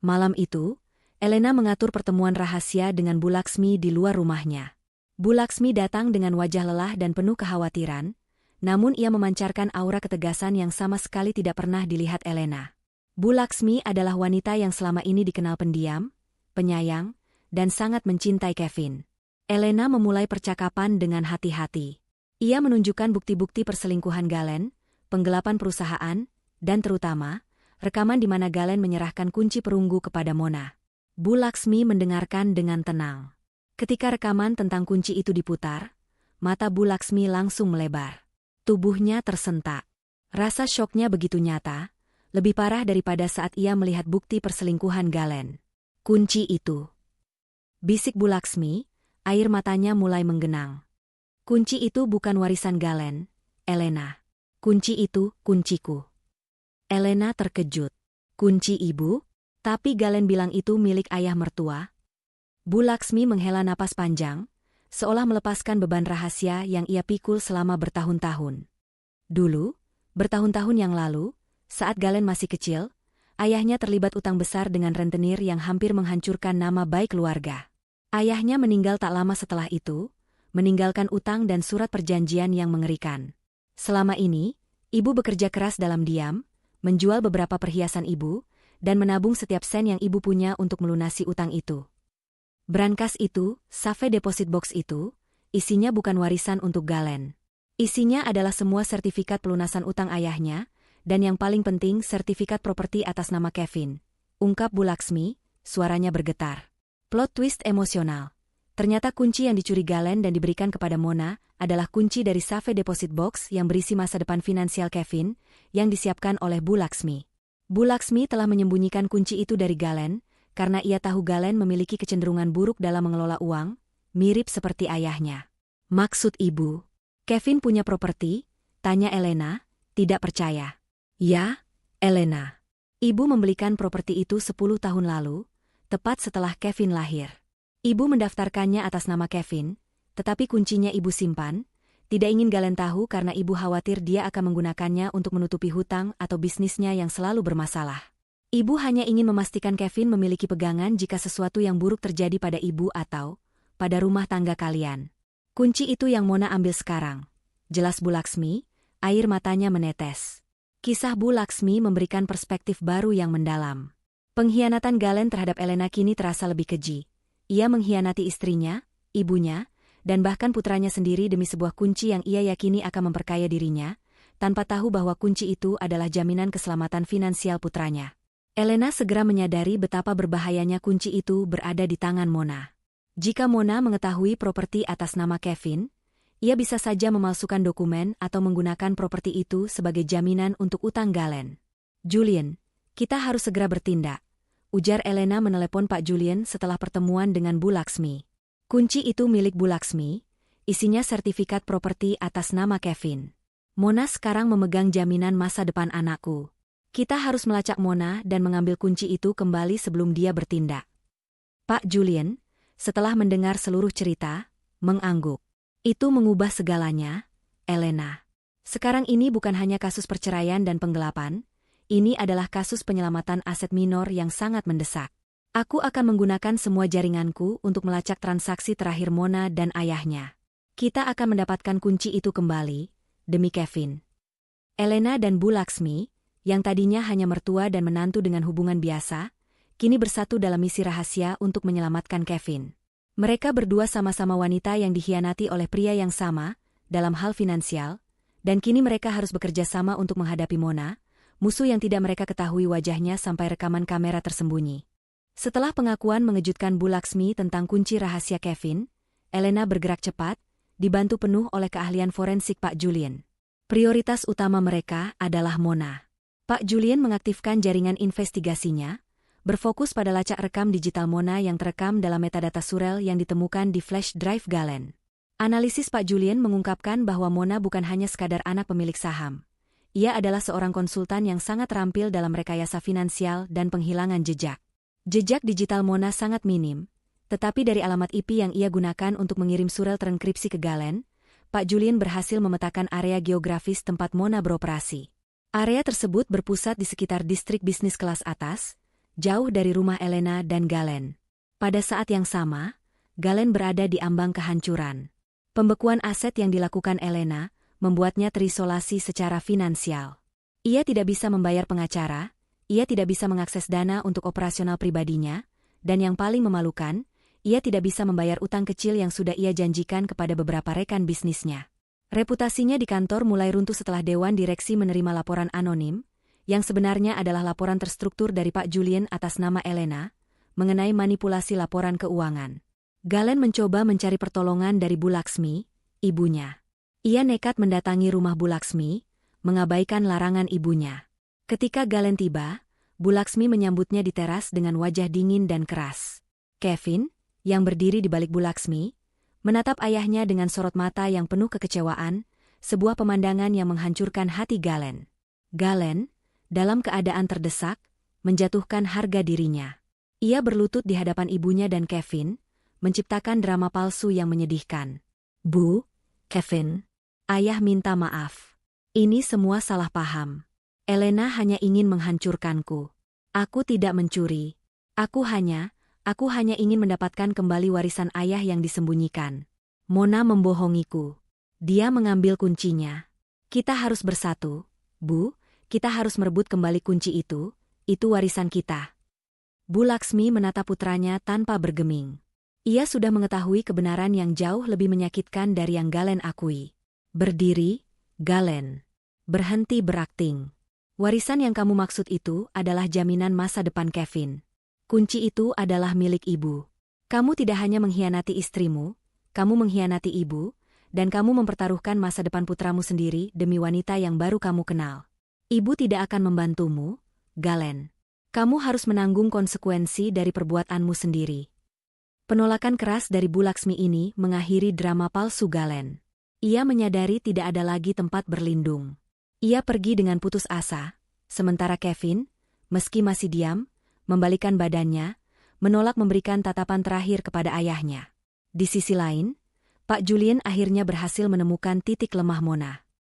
S1: Malam itu, Elena mengatur pertemuan rahasia dengan Bu Laksmi di luar rumahnya. Bu Laksmi datang dengan wajah lelah dan penuh kekhawatiran, namun ia memancarkan aura ketegasan yang sama sekali tidak pernah dilihat Elena. Bu Laksmi adalah wanita yang selama ini dikenal pendiam, penyayang, dan sangat mencintai Kevin. Elena memulai percakapan dengan hati-hati. Ia menunjukkan bukti-bukti perselingkuhan Galen, penggelapan perusahaan, dan terutama, rekaman di mana Galen menyerahkan kunci perunggu kepada Mona. Bu Laksmi mendengarkan dengan tenang. Ketika rekaman tentang kunci itu diputar, mata Bu Laksmi langsung melebar. Tubuhnya tersentak. Rasa syoknya begitu nyata, lebih parah daripada saat ia melihat bukti perselingkuhan Galen. Kunci itu. Bisik Bu Laksmi, air matanya mulai menggenang. Kunci itu bukan warisan Galen, Elena. Kunci itu kunciku. Elena terkejut. Kunci ibu? Tapi Galen bilang itu milik ayah mertua. Bu Laksmi menghela napas panjang, seolah melepaskan beban rahasia yang ia pikul selama bertahun-tahun. Dulu, bertahun-tahun yang lalu, saat Galen masih kecil, ayahnya terlibat utang besar dengan rentenir yang hampir menghancurkan nama baik keluarga. Ayahnya meninggal tak lama setelah itu, meninggalkan utang dan surat perjanjian yang mengerikan. Selama ini, ibu bekerja keras dalam diam, menjual beberapa perhiasan ibu, dan menabung setiap sen yang ibu punya untuk melunasi utang itu. Brankas itu, safe deposit box itu, isinya bukan warisan untuk Galen. Isinya adalah semua sertifikat pelunasan utang ayahnya, dan yang paling penting sertifikat properti atas nama Kevin, ungkap Bu Laksmi, suaranya bergetar. Plot twist emosional. Ternyata kunci yang dicuri Galen dan diberikan kepada Mona adalah kunci dari safe deposit box yang berisi masa depan finansial Kevin, yang disiapkan oleh Bu Laksmi. Bu Laksmi telah menyembunyikan kunci itu dari Galen, karena ia tahu Galen memiliki kecenderungan buruk dalam mengelola uang, mirip seperti ayahnya. Maksud ibu, Kevin punya properti? Tanya Elena, tidak percaya. Ya, Elena. Ibu membelikan properti itu 10 tahun lalu, tepat setelah Kevin lahir. Ibu mendaftarkannya atas nama Kevin, tetapi kuncinya ibu simpan, tidak ingin Galen tahu karena ibu khawatir dia akan menggunakannya untuk menutupi hutang atau bisnisnya yang selalu bermasalah. Ibu hanya ingin memastikan Kevin memiliki pegangan jika sesuatu yang buruk terjadi pada ibu atau, pada rumah tangga kalian. Kunci itu yang Mona ambil sekarang. Jelas Bu Laksmi, air matanya menetes. Kisah Bu Laksmi memberikan perspektif baru yang mendalam. Pengkhianatan Galen terhadap Elena kini terasa lebih keji. Ia mengkhianati istrinya, ibunya, dan bahkan putranya sendiri demi sebuah kunci yang ia yakini akan memperkaya dirinya, tanpa tahu bahwa kunci itu adalah jaminan keselamatan finansial putranya. Elena segera menyadari betapa berbahayanya kunci itu berada di tangan Mona. Jika Mona mengetahui properti atas nama Kevin, ia bisa saja memalsukan dokumen atau menggunakan properti itu sebagai jaminan untuk utang Galen. "Julian, kita harus segera bertindak," ujar Elena menelepon Pak Julian setelah pertemuan dengan Bu Laksmi. Kunci itu milik Bu Laksmi, isinya sertifikat properti atas nama Kevin. "Mona sekarang memegang jaminan masa depan anakku. Kita harus melacak Mona dan mengambil kunci itu kembali sebelum dia bertindak." Pak Julian, setelah mendengar seluruh cerita, mengangguk. "Itu mengubah segalanya, Elena. Sekarang ini bukan hanya kasus perceraian dan penggelapan, ini adalah kasus penyelamatan aset minor yang sangat mendesak. Aku akan menggunakan semua jaringanku untuk melacak transaksi terakhir Mona dan ayahnya. Kita akan mendapatkan kunci itu kembali, demi Kevin." Elena dan Bu Laksmi, yang tadinya hanya mertua dan menantu dengan hubungan biasa, kini bersatu dalam misi rahasia untuk menyelamatkan Kevin. Mereka berdua sama-sama wanita yang dikhianati oleh pria yang sama, dalam hal finansial, dan kini mereka harus bekerja sama untuk menghadapi Mona, musuh yang tidak mereka ketahui wajahnya sampai rekaman kamera tersembunyi. Setelah pengakuan mengejutkan Bu Laksmi tentang kunci rahasia Kevin, Elena bergerak cepat, dibantu penuh oleh keahlian forensik Pak Julian. Prioritas utama mereka adalah Mona. Pak Julian mengaktifkan jaringan investigasinya, berfokus pada lacak rekam digital Mona yang terekam dalam metadata surel yang ditemukan di flash drive Galen. Analisis Pak Julian mengungkapkan bahwa Mona bukan hanya sekadar anak pemilik saham. Ia adalah seorang konsultan yang sangat terampil dalam rekayasa finansial dan penghilangan jejak. Jejak digital Mona sangat minim, tetapi dari alamat IP yang ia gunakan untuk mengirim surel terenkripsi ke Galen, Pak Julian berhasil memetakan area geografis tempat Mona beroperasi. Area tersebut berpusat di sekitar distrik bisnis kelas atas, jauh dari rumah Elena dan Galen. Pada saat yang sama, Galen berada di ambang kehancuran. Pembekuan aset yang dilakukan Elena membuatnya terisolasi secara finansial. Ia tidak bisa membayar pengacara, ia tidak bisa mengakses dana untuk operasional pribadinya, dan yang paling memalukan, ia tidak bisa membayar utang kecil yang sudah ia janjikan kepada beberapa rekan bisnisnya. Reputasinya di kantor mulai runtuh setelah Dewan Direksi menerima laporan anonim, yang sebenarnya adalah laporan terstruktur dari Pak Julian atas nama Elena, mengenai manipulasi laporan keuangan. Galen mencoba mencari pertolongan dari Bu Laksmi, ibunya. Ia nekat mendatangi rumah Bu Laksmi, mengabaikan larangan ibunya. Ketika Galen tiba, Bu Laksmi menyambutnya di teras dengan wajah dingin dan keras. Kevin, yang berdiri di balik Bu Laksmi, menatap ayahnya dengan sorot mata yang penuh kekecewaan, sebuah pemandangan yang menghancurkan hati Galen. Galen, dalam keadaan terdesak, menjatuhkan harga dirinya. Ia berlutut di hadapan ibunya dan Kevin, menciptakan drama palsu yang menyedihkan. "Bu, Kevin, ayah minta maaf. Ini semua salah paham. Elena hanya ingin menghancurkanku. Aku tidak mencuri. Aku hanya ingin mendapatkan kembali warisan ayah yang disembunyikan. Mona membohongiku. Dia mengambil kuncinya. Kita harus bersatu, Bu, kita harus merebut kembali kunci itu warisan kita." Bu Laksmi menatap putranya tanpa bergeming. Ia sudah mengetahui kebenaran yang jauh lebih menyakitkan dari yang Galen akui. "Berdiri, Galen. Berhenti berakting. Warisan yang kamu maksud itu adalah jaminan masa depan Kevin. Kunci itu adalah milik ibu. Kamu tidak hanya mengkhianati istrimu, kamu mengkhianati ibu, dan kamu mempertaruhkan masa depan putramu sendiri demi wanita yang baru kamu kenal. Ibu tidak akan membantumu, Galen. Kamu harus menanggung konsekuensi dari perbuatanmu sendiri." Penolakan keras dari Bu Laksmi ini mengakhiri drama palsu Galen. Ia menyadari tidak ada lagi tempat berlindung. Ia pergi dengan putus asa, sementara Kevin, meski masih diam, membalikkan badannya, menolak memberikan tatapan terakhir kepada ayahnya. Di sisi lain, Pak Julian akhirnya berhasil menemukan titik lemah Mona.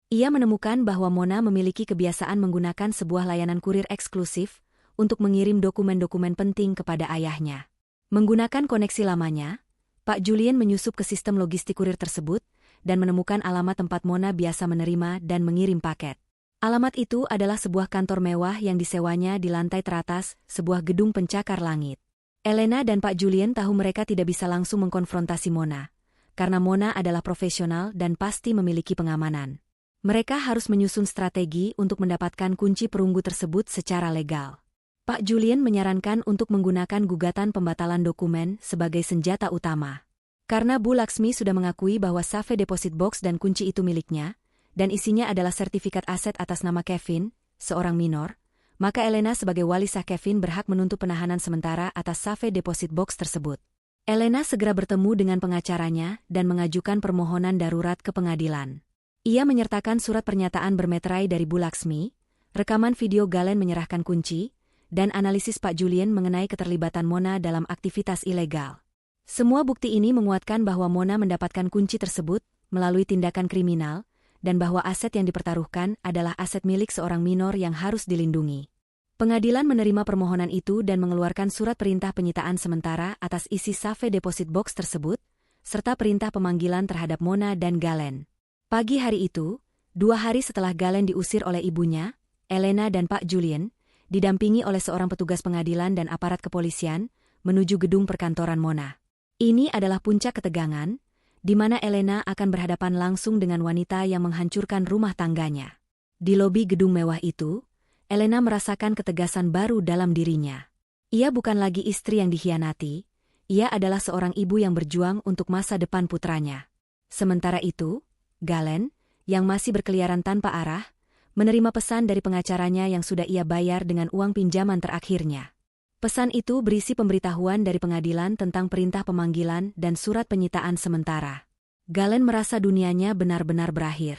S1: Ia menemukan bahwa Mona memiliki kebiasaan menggunakan sebuah layanan kurir eksklusif untuk mengirim dokumen-dokumen penting kepada ayahnya. Menggunakan koneksi lamanya, Pak Julien menyusup ke sistem logistik kurir tersebut dan menemukan alamat tempat Mona biasa menerima dan mengirim paket. Alamat itu adalah sebuah kantor mewah yang disewanya di lantai teratas, sebuah gedung pencakar langit. Elena dan Pak Julien tahu mereka tidak bisa langsung mengkonfrontasi Mona, karena Mona adalah profesional dan pasti memiliki pengamanan. Mereka harus menyusun strategi untuk mendapatkan kunci perunggu tersebut secara legal. Pak Julien menyarankan untuk menggunakan gugatan pembatalan dokumen sebagai senjata utama. Karena Bu Laksmi sudah mengakui bahwa safe deposit box dan kunci itu miliknya, dan isinya adalah sertifikat aset atas nama Kevin, seorang minor, maka Elena sebagai wali sah Kevin berhak menuntut penahanan sementara atas safe deposit box tersebut. Elena segera bertemu dengan pengacaranya dan mengajukan permohonan darurat ke pengadilan. Ia menyertakan surat pernyataan bermeterai dari Bu Laksmi, rekaman video Galen menyerahkan kunci, dan analisis Pak Julien mengenai keterlibatan Mona dalam aktivitas ilegal. Semua bukti ini menguatkan bahwa Mona mendapatkan kunci tersebut melalui tindakan kriminal, dan bahwa aset yang dipertaruhkan adalah aset milik seorang minor yang harus dilindungi. Pengadilan menerima permohonan itu dan mengeluarkan surat perintah penyitaan sementara atas isi safe deposit box tersebut, serta perintah pemanggilan terhadap Mona dan Galen. Pagi hari itu, 2 hari setelah Galen diusir oleh ibunya, Elena dan Pak Julien, didampingi oleh seorang petugas pengadilan dan aparat kepolisian, menuju gedung perkantoran Mona. Ini adalah puncak ketegangan, di mana Elena akan berhadapan langsung dengan wanita yang menghancurkan rumah tangganya. Di lobi gedung mewah itu, Elena merasakan ketegasan baru dalam dirinya. Ia bukan lagi istri yang dikhianati, ia adalah seorang ibu yang berjuang untuk masa depan putranya. Sementara itu, Galen, yang masih berkeliaran tanpa arah, menerima pesan dari pengacaranya yang sudah ia bayar dengan uang pinjaman terakhirnya. Pesan itu berisi pemberitahuan dari pengadilan tentang perintah pemanggilan dan surat penyitaan sementara. Galen merasa dunianya benar-benar berakhir.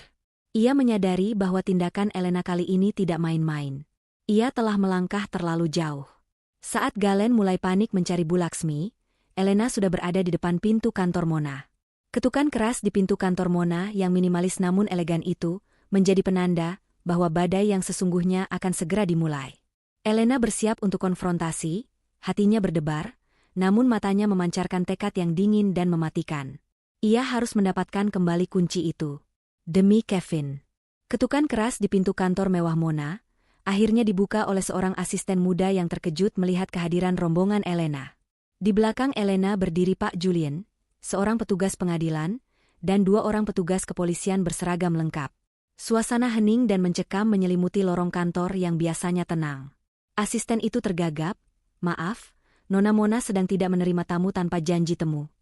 S1: Ia menyadari bahwa tindakan Elena kali ini tidak main-main. Ia telah melangkah terlalu jauh. Saat Galen mulai panik mencari Bu Laksmi, Elena sudah berada di depan pintu kantor Mona. Ketukan keras di pintu kantor Mona yang minimalis namun elegan itu menjadi penanda bahwa badai yang sesungguhnya akan segera dimulai. Elena bersiap untuk konfrontasi, hatinya berdebar, namun matanya memancarkan tekad yang dingin dan mematikan. Ia harus mendapatkan kembali kunci itu. Demi Kevin. Ketukan keras di pintu kantor mewah Mona, akhirnya dibuka oleh seorang asisten muda yang terkejut melihat kehadiran rombongan Elena. Di belakang Elena berdiri Pak Julien, seorang petugas pengadilan, dan 2 orang petugas kepolisian berseragam lengkap. Suasana hening dan mencekam menyelimuti lorong kantor yang biasanya tenang. Asisten itu tergagap, "Maaf, Nona Mona sedang tidak menerima tamu tanpa janji temu."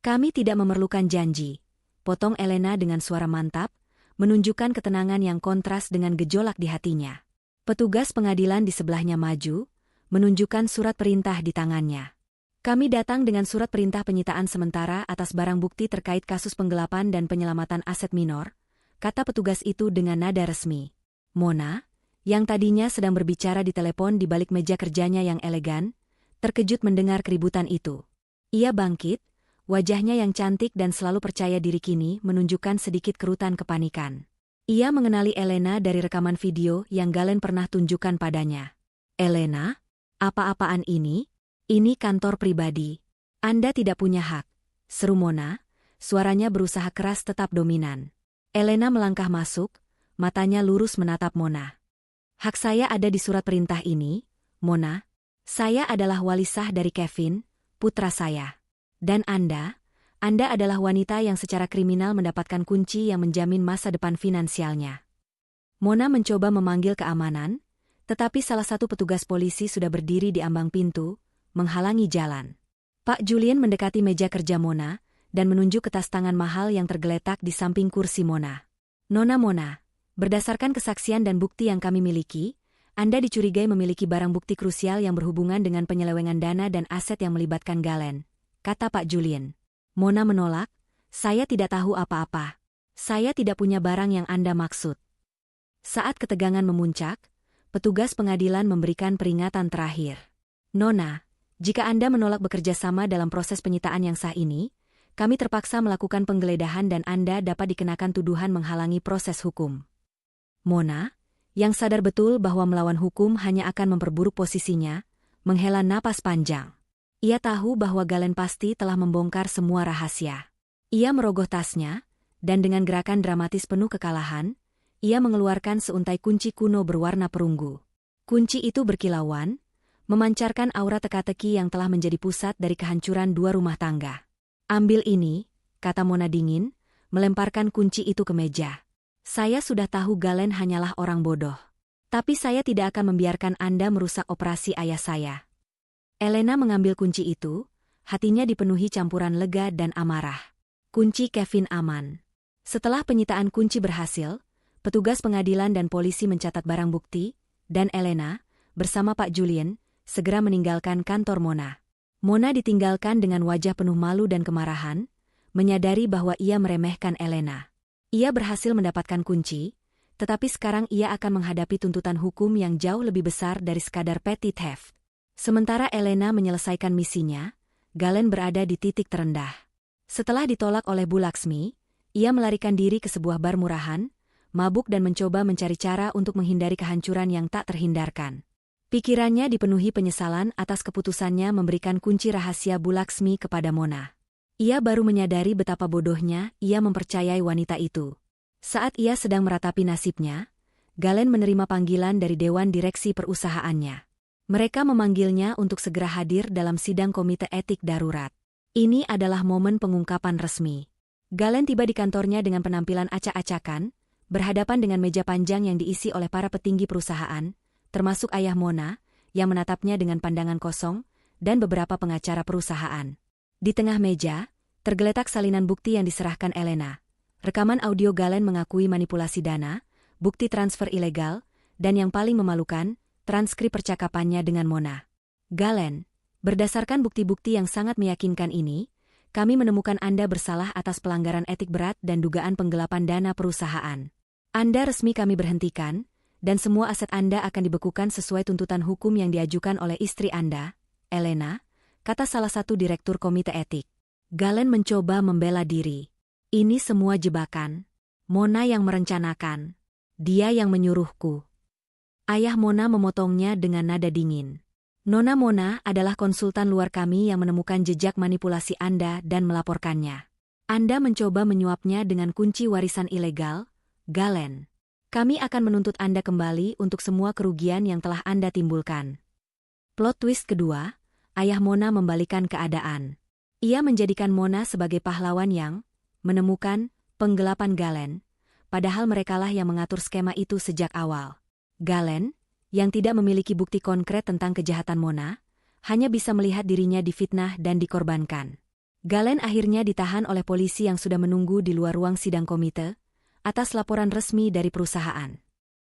S1: "Kami tidak memerlukan janji," potong Elena dengan suara mantap, menunjukkan ketenangan yang kontras dengan gejolak di hatinya. Petugas pengadilan di sebelahnya maju, menunjukkan surat perintah di tangannya. "Kami datang dengan surat perintah penyitaan sementara atas barang bukti terkait kasus penggelapan dan penyelamatan aset minor," kata petugas itu dengan nada resmi. Mona, yang tadinya sedang berbicara di telepon di balik meja kerjanya yang elegan, terkejut mendengar keributan itu. Ia bangkit, wajahnya yang cantik dan selalu percaya diri kini menunjukkan sedikit kerutan kepanikan. Ia mengenali Elena dari rekaman video yang Galen pernah tunjukkan padanya. "Elena, apa-apaan ini? Ini kantor pribadi. Anda tidak punya hak," seru Mona, suaranya berusaha keras tetap dominan. Elena melangkah masuk, matanya lurus menatap Mona. "Hak saya ada di surat perintah ini, Mona. Saya adalah wali sah dari Kevin, putra saya. Dan Anda adalah wanita yang secara kriminal mendapatkan kunci yang menjamin masa depan finansialnya." Mona mencoba memanggil keamanan, tetapi salah satu petugas polisi sudah berdiri di ambang pintu, menghalangi jalan. Pak Julien mendekati meja kerja Mona, dan menunjuk ke tas tangan mahal yang tergeletak di samping kursi Mona. "Nona Mona, berdasarkan kesaksian dan bukti yang kami miliki, Anda dicurigai memiliki barang bukti krusial yang berhubungan dengan penyelewengan dana dan aset yang melibatkan Galen," kata Pak Julien. Mona menolak, "Saya tidak tahu apa-apa. Saya tidak punya barang yang Anda maksud." Saat ketegangan memuncak, petugas pengadilan memberikan peringatan terakhir. "Nona, jika Anda menolak bekerja sama dalam proses penyitaan yang sah ini, kami terpaksa melakukan penggeledahan dan Anda dapat dikenakan tuduhan menghalangi proses hukum." Mona, yang sadar betul bahwa melawan hukum hanya akan memperburuk posisinya, menghela napas panjang. Ia tahu bahwa Galen pasti telah membongkar semua rahasia. Ia merogoh tasnya, dan dengan gerakan dramatis penuh kekalahan, ia mengeluarkan seuntai kunci kuno berwarna perunggu. Kunci itu berkilauan, memancarkan aura teka-teki yang telah menjadi pusat dari kehancuran dua rumah tangga. "Ambil ini," kata Mona dingin, melemparkan kunci itu ke meja. "Saya sudah tahu Galen hanyalah orang bodoh. Tapi saya tidak akan membiarkan Anda merusak operasi ayah saya." Elena mengambil kunci itu, hatinya dipenuhi campuran lega dan amarah. Kunci Kevin aman. Setelah penyitaan kunci berhasil, petugas pengadilan dan polisi mencatat barang bukti, dan Elena, bersama Pak Julian, segera meninggalkan kantor Mona. Mona ditinggalkan dengan wajah penuh malu dan kemarahan, menyadari bahwa ia meremehkan Elena. Ia berhasil mendapatkan kunci, tetapi sekarang ia akan menghadapi tuntutan hukum yang jauh lebih besar dari sekadar petty theft. Sementara Elena menyelesaikan misinya, Galen berada di titik terendah. Setelah ditolak oleh Bu Laksmi, ia melarikan diri ke sebuah bar murahan, mabuk dan mencoba mencari cara untuk menghindari kehancuran yang tak terhindarkan. Pikirannya dipenuhi penyesalan atas keputusannya memberikan kunci rahasia Bu Laksmi kepada Mona. Ia baru menyadari betapa bodohnya ia mempercayai wanita itu. Saat ia sedang meratapi nasibnya, Galen menerima panggilan dari Dewan Direksi perusahaannya. Mereka memanggilnya untuk segera hadir dalam sidang komite etik darurat. Ini adalah momen pengungkapan resmi. Galen tiba di kantornya dengan penampilan acak-acakan, berhadapan dengan meja panjang yang diisi oleh para petinggi perusahaan, termasuk ayah Mona, yang menatapnya dengan pandangan kosong, dan beberapa pengacara perusahaan. Di tengah meja, tergeletak salinan bukti yang diserahkan Elena. Rekaman audio Galen mengakui manipulasi dana, bukti transfer ilegal, dan yang paling memalukan, transkrip percakapannya dengan Mona. "Galen, berdasarkan bukti-bukti yang sangat meyakinkan ini, kami menemukan Anda bersalah atas pelanggaran etik berat dan dugaan penggelapan dana perusahaan. Anda resmi kami berhentikan, dan semua aset Anda akan dibekukan sesuai tuntutan hukum yang diajukan oleh istri Anda, Elena," kata salah satu direktur komite etik. Galen mencoba membela diri. "Ini semua jebakan. Mona yang merencanakan. Dia yang menyuruhku." Ayah Mona memotongnya dengan nada dingin. "Nona Mona adalah konsultan luar kami yang menemukan jejak manipulasi Anda dan melaporkannya. Anda mencoba menyuapnya dengan kunci warisan ilegal, Galen. Kami akan menuntut Anda kembali untuk semua kerugian yang telah Anda timbulkan." Plot twist kedua, ayah Mona membalikan keadaan. Ia menjadikan Mona sebagai pahlawan yang menemukan penggelapan Galen, padahal merekalah yang mengatur skema itu sejak awal. Galen, yang tidak memiliki bukti konkret tentang kejahatan Mona, hanya bisa melihat dirinya difitnah dan dikorbankan. Galen akhirnya ditahan oleh polisi yang sudah menunggu di luar ruang sidang komite, atas laporan resmi dari perusahaan.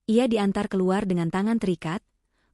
S1: Ia diantar keluar dengan tangan terikat,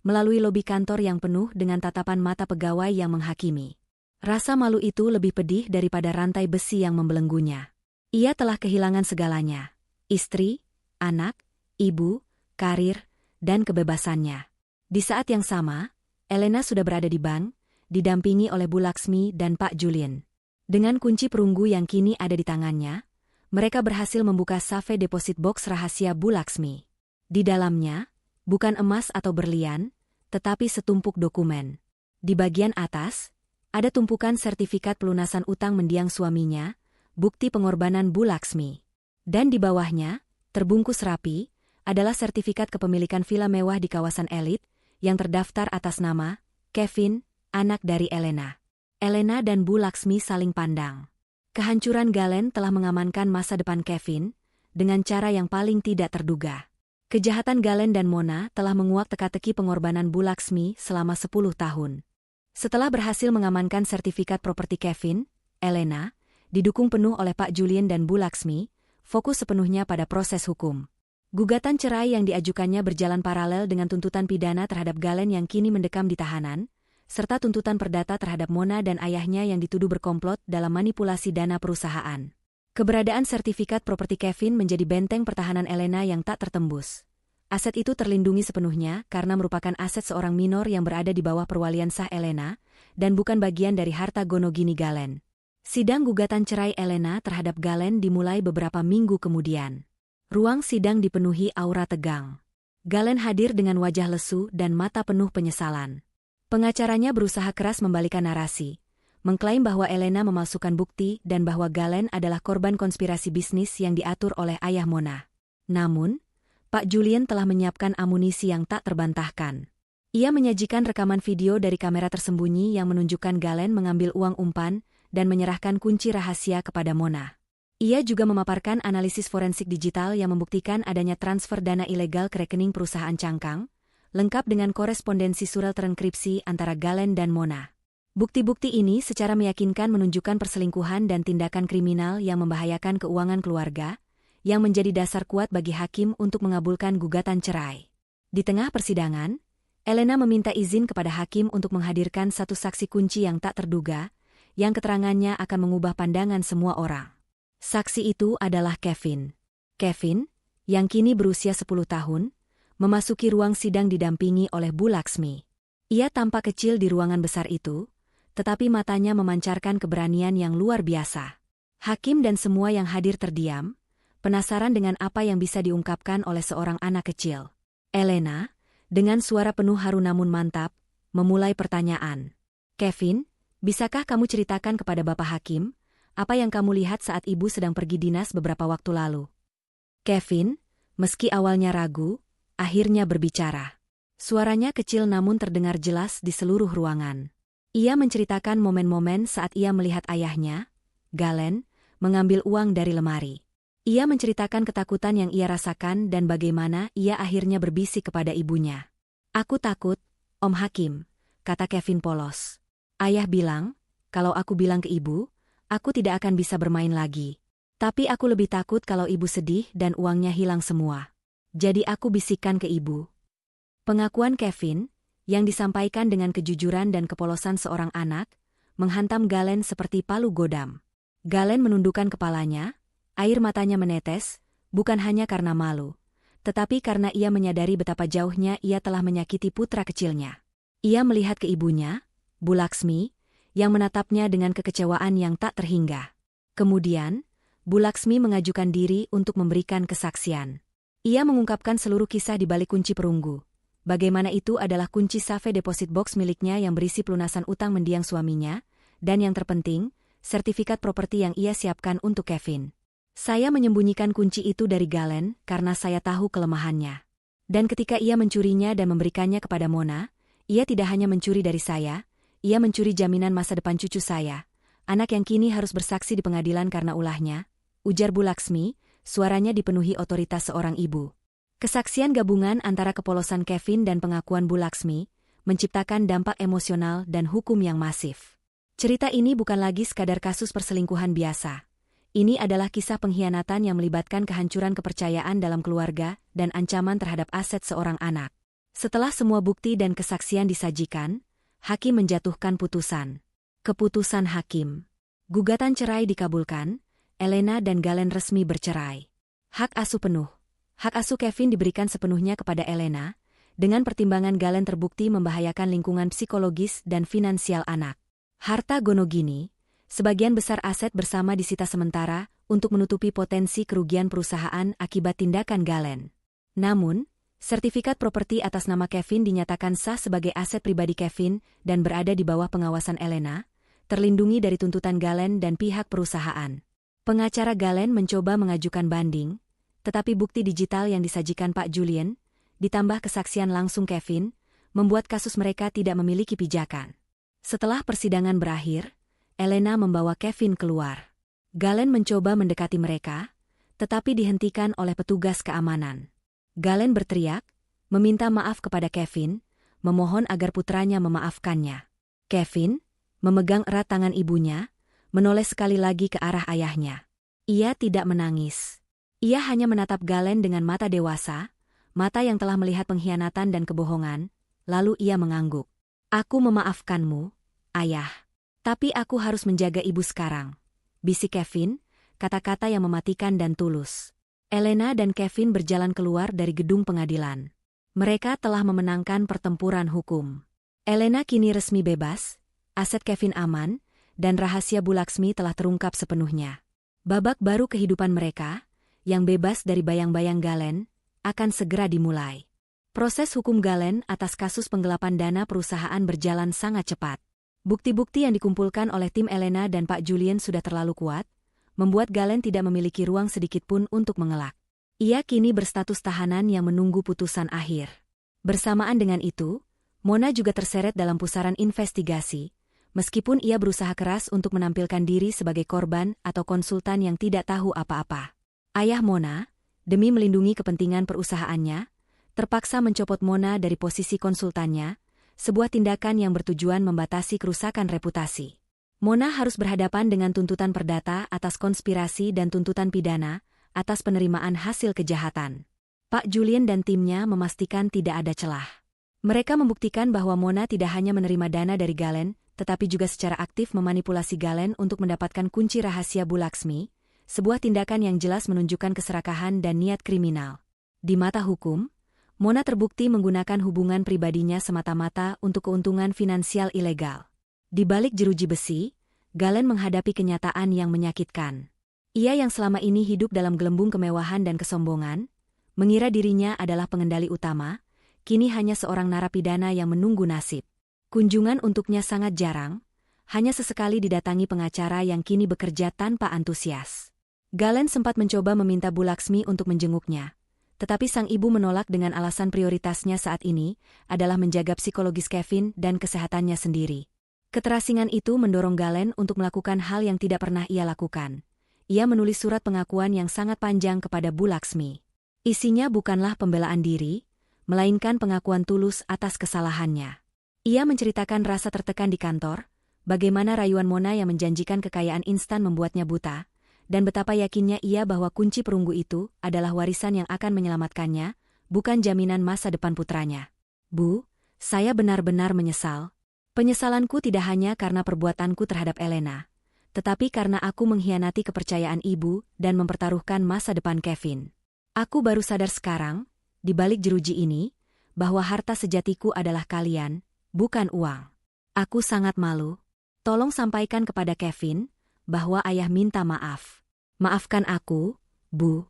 S1: melalui lobi kantor yang penuh dengan tatapan mata pegawai yang menghakimi. Rasa malu itu lebih pedih daripada rantai besi yang membelenggunya. Ia telah kehilangan segalanya: istri, anak, ibu, karir, dan kebebasannya. Di saat yang sama, Elena sudah berada di bank, didampingi oleh Bu Laksmi dan Pak Julian. Dengan kunci perunggu yang kini ada di tangannya, mereka berhasil membuka safe deposit box rahasia Bu Laksmi. Di dalamnya, bukan emas atau berlian, tetapi setumpuk dokumen. Di bagian atas, ada tumpukan sertifikat pelunasan utang mendiang suaminya, bukti pengorbanan Bu Laksmi. Dan di bawahnya, terbungkus rapi, adalah sertifikat kepemilikan villa mewah di kawasan elit, yang terdaftar atas nama Kevin, anak dari Elena. Elena dan Bu Laksmi saling pandang. Kehancuran Galen telah mengamankan masa depan Kevin, dengan cara yang paling tidak terduga. Kejahatan Galen dan Mona telah menguak teka-teki pengorbanan Bu Laksmi selama 10 tahun. Setelah berhasil mengamankan sertifikat properti Kevin, Elena, didukung penuh oleh Pak Julian dan Bu Laksmi, fokus sepenuhnya pada proses hukum. Gugatan cerai yang diajukannya berjalan paralel dengan tuntutan pidana terhadap Galen yang kini mendekam di tahanan, serta tuntutan perdata terhadap Mona dan ayahnya yang dituduh berkomplot dalam manipulasi dana perusahaan. Keberadaan sertifikat properti Kevin menjadi benteng pertahanan Elena yang tak tertembus. Aset itu terlindungi sepenuhnya karena merupakan aset seorang minor yang berada di bawah perwalian sah Elena, dan bukan bagian dari harta gono gini Galen. Sidang gugatan cerai Elena terhadap Galen dimulai beberapa minggu kemudian. Ruang sidang dipenuhi aura tegang. Galen hadir dengan wajah lesu dan mata penuh penyesalan. Pengacaranya berusaha keras membalikan narasi, mengklaim bahwa Elena memalsukan bukti dan bahwa Galen adalah korban konspirasi bisnis yang diatur oleh ayah Mona. Namun, Pak Julian telah menyiapkan amunisi yang tak terbantahkan. Ia menyajikan rekaman video dari kamera tersembunyi yang menunjukkan Galen mengambil uang umpan dan menyerahkan kunci rahasia kepada Mona. Ia juga memaparkan analisis forensik digital yang membuktikan adanya transfer dana ilegal ke rekening perusahaan cangkang, lengkap dengan korespondensi surel terenkripsi antara Galen dan Mona. Bukti-bukti ini secara meyakinkan menunjukkan perselingkuhan dan tindakan kriminal yang membahayakan keuangan keluarga, yang menjadi dasar kuat bagi hakim untuk mengabulkan gugatan cerai. Di tengah persidangan, Elena meminta izin kepada hakim untuk menghadirkan satu saksi kunci yang tak terduga, yang keterangannya akan mengubah pandangan semua orang. Saksi itu adalah Kevin. Kevin, yang kini berusia 10 tahun, memasuki ruang sidang didampingi oleh Bu Laksmi. Ia tampak kecil di ruangan besar itu, tetapi matanya memancarkan keberanian yang luar biasa. Hakim dan semua yang hadir terdiam, penasaran dengan apa yang bisa diungkapkan oleh seorang anak kecil. Elena, dengan suara penuh haru namun mantap, memulai pertanyaan. Kevin, bisakah kamu ceritakan kepada Bapak Hakim, apa yang kamu lihat saat ibu sedang pergi dinas beberapa waktu lalu? Kevin, meski awalnya ragu, akhirnya berbicara. Suaranya kecil namun terdengar jelas di seluruh ruangan. Ia menceritakan momen-momen saat ia melihat ayahnya, Galen, mengambil uang dari lemari. Ia menceritakan ketakutan yang ia rasakan dan bagaimana ia akhirnya berbisik kepada ibunya. "Aku takut, Om Hakim," kata Kevin polos. "Ayah bilang, kalau aku bilang ke ibu, aku tidak akan bisa bermain lagi. Tapi aku lebih takut kalau ibu sedih dan uangnya hilang semua. Jadi aku bisikkan ke ibu." Pengakuan Kevin, yang disampaikan dengan kejujuran dan kepolosan seorang anak, menghantam Galen seperti palu godam. Galen menundukkan kepalanya, air matanya menetes, bukan hanya karena malu, tetapi karena ia menyadari betapa jauhnya ia telah menyakiti putra kecilnya. Ia melihat ke ibunya, Bu Laksmi, yang menatapnya dengan kekecewaan yang tak terhingga. Kemudian, Bu Laksmi mengajukan diri untuk memberikan kesaksian. Ia mengungkapkan seluruh kisah di balik kunci perunggu. Bagaimana itu adalah kunci safe deposit box miliknya yang berisi pelunasan utang mendiang suaminya, dan yang terpenting, sertifikat properti yang ia siapkan untuk Kevin. "Saya menyembunyikan kunci itu dari Galen karena saya tahu kelemahannya. Dan ketika ia mencurinya dan memberikannya kepada Mona, ia tidak hanya mencuri dari saya, ia mencuri jaminan masa depan cucu saya, anak yang kini harus bersaksi di pengadilan karena ulahnya," ujar Bu Laksmi, suaranya dipenuhi otoritas seorang ibu. Kesaksian gabungan antara kepolosan Kevin dan pengakuan Bu Laksmi menciptakan dampak emosional dan hukum yang masif. Cerita ini bukan lagi sekadar kasus perselingkuhan biasa. Ini adalah kisah pengkhianatan yang melibatkan kehancuran kepercayaan dalam keluarga dan ancaman terhadap aset seorang anak. Setelah semua bukti dan kesaksian disajikan, hakim menjatuhkan putusan. Keputusan hakim. Gugatan cerai dikabulkan, Elena dan Galen resmi bercerai. Hak asuh penuh. Hak asuh Kevin diberikan sepenuhnya kepada Elena, dengan pertimbangan Galen terbukti membahayakan lingkungan psikologis dan finansial anak. Harta Gonogini, sebagian besar aset bersama disita sementara untuk menutupi potensi kerugian perusahaan akibat tindakan Galen. Namun, sertifikat properti atas nama Kevin dinyatakan sah sebagai aset pribadi Kevin dan berada di bawah pengawasan Elena, terlindungi dari tuntutan Galen dan pihak perusahaan. Pengacara Galen mencoba mengajukan banding, tetapi bukti digital yang disajikan Pak Julian, ditambah kesaksian langsung Kevin, membuat kasus mereka tidak memiliki pijakan. Setelah persidangan berakhir, Elena membawa Kevin keluar. Galen mencoba mendekati mereka, tetapi dihentikan oleh petugas keamanan. Galen berteriak, meminta maaf kepada Kevin, memohon agar putranya memaafkannya. Kevin, memegang erat tangan ibunya, menoleh sekali lagi ke arah ayahnya. Ia tidak menangis. Ia hanya menatap Galen dengan mata dewasa, mata yang telah melihat pengkhianatan dan kebohongan, lalu ia mengangguk. "Aku memaafkanmu, Ayah. Tapi aku harus menjaga ibu sekarang," bisik Kevin, kata-kata yang mematikan dan tulus. Elena dan Kevin berjalan keluar dari gedung pengadilan. Mereka telah memenangkan pertempuran hukum. Elena kini resmi bebas, aset Kevin aman, dan rahasia Bu Laksmi telah terungkap sepenuhnya. Babak baru kehidupan mereka, yang bebas dari bayang-bayang Galen, akan segera dimulai. Proses hukum Galen atas kasus penggelapan dana perusahaan berjalan sangat cepat. Bukti-bukti yang dikumpulkan oleh tim Elena dan Pak Julian sudah terlalu kuat, membuat Galen tidak memiliki ruang sedikitpun untuk mengelak. Ia kini berstatus tahanan yang menunggu putusan akhir. Bersamaan dengan itu, Mona juga terseret dalam pusaran investigasi, meskipun ia berusaha keras untuk menampilkan diri sebagai korban atau konsultan yang tidak tahu apa-apa. Ayah Mona, demi melindungi kepentingan perusahaannya, terpaksa mencopot Mona dari posisi konsultannya, sebuah tindakan yang bertujuan membatasi kerusakan reputasi. Mona harus berhadapan dengan tuntutan perdata atas konspirasi dan tuntutan pidana atas penerimaan hasil kejahatan. Pak Julian dan timnya memastikan tidak ada celah. Mereka membuktikan bahwa Mona tidak hanya menerima dana dari Galen, tetapi juga secara aktif memanipulasi Galen untuk mendapatkan kunci rahasia Bu Laksmi, sebuah tindakan yang jelas menunjukkan keserakahan dan niat kriminal. Di mata hukum, Mona terbukti menggunakan hubungan pribadinya semata-mata untuk keuntungan finansial ilegal. Di balik jeruji besi, Galen menghadapi kenyataan yang menyakitkan. Ia yang selama ini hidup dalam gelembung kemewahan dan kesombongan, mengira dirinya adalah pengendali utama, kini hanya seorang narapidana yang menunggu nasib. Kunjungan untuknya sangat jarang, hanya sesekali didatangi pengacara yang kini bekerja tanpa antusias. Galen sempat mencoba meminta Bu Laksmi untuk menjenguknya, tetapi sang ibu menolak dengan alasan prioritasnya saat ini adalah menjaga psikologis Kevin dan kesehatannya sendiri. Keterasingan itu mendorong Galen untuk melakukan hal yang tidak pernah ia lakukan. Ia menulis surat pengakuan yang sangat panjang kepada Bu Laksmi. Isinya bukanlah pembelaan diri, melainkan pengakuan tulus atas kesalahannya. Ia menceritakan rasa tertekan di kantor, bagaimana rayuan Mona yang menjanjikan kekayaan instan membuatnya buta, dan betapa yakinnya ia bahwa kunci perunggu itu adalah warisan yang akan menyelamatkannya, bukan jaminan masa depan putranya. Bu, saya benar-benar menyesal. Penyesalanku tidak hanya karena perbuatanku terhadap Elena, tetapi karena aku mengkhianati kepercayaan ibu dan mempertaruhkan masa depan Kevin. Aku baru sadar sekarang, di balik jeruji ini, bahwa harta sejatiku adalah kalian, bukan uang. Aku sangat malu. Tolong sampaikan kepada Kevin bahwa ayah minta maaf. Maafkan aku, Bu.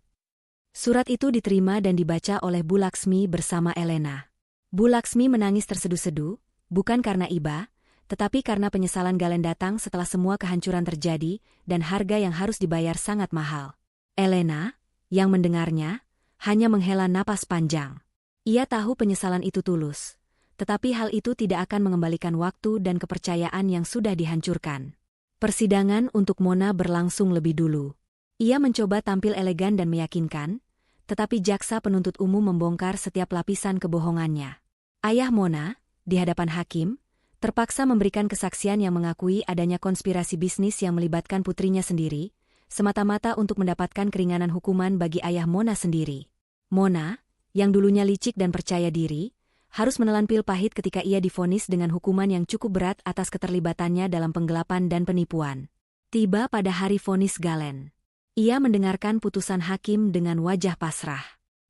S1: Surat itu diterima dan dibaca oleh Bu Laksmi bersama Elena. Bu Laksmi menangis terseduh-seduh, bukan karena iba, tetapi karena penyesalan Galen datang setelah semua kehancuran terjadi dan harga yang harus dibayar sangat mahal. Elena, yang mendengarnya, hanya menghela napas panjang. Ia tahu penyesalan itu tulus, tetapi hal itu tidak akan mengembalikan waktu dan kepercayaan yang sudah dihancurkan. Persidangan untuk Mona berlangsung lebih dulu. Ia mencoba tampil elegan dan meyakinkan, tetapi jaksa penuntut umum membongkar setiap lapisan kebohongannya. Ayah Mona, di hadapan hakim, terpaksa memberikan kesaksian yang mengakui adanya konspirasi bisnis yang melibatkan putrinya sendiri, semata-mata untuk mendapatkan keringanan hukuman bagi ayah Mona sendiri. Mona, yang dulunya licik dan percaya diri, harus menelan pil pahit ketika ia divonis dengan hukuman yang cukup berat atas keterlibatannya dalam penggelapan dan penipuan. Tiba pada hari vonis Galen. Ia mendengarkan putusan hakim dengan wajah pasrah.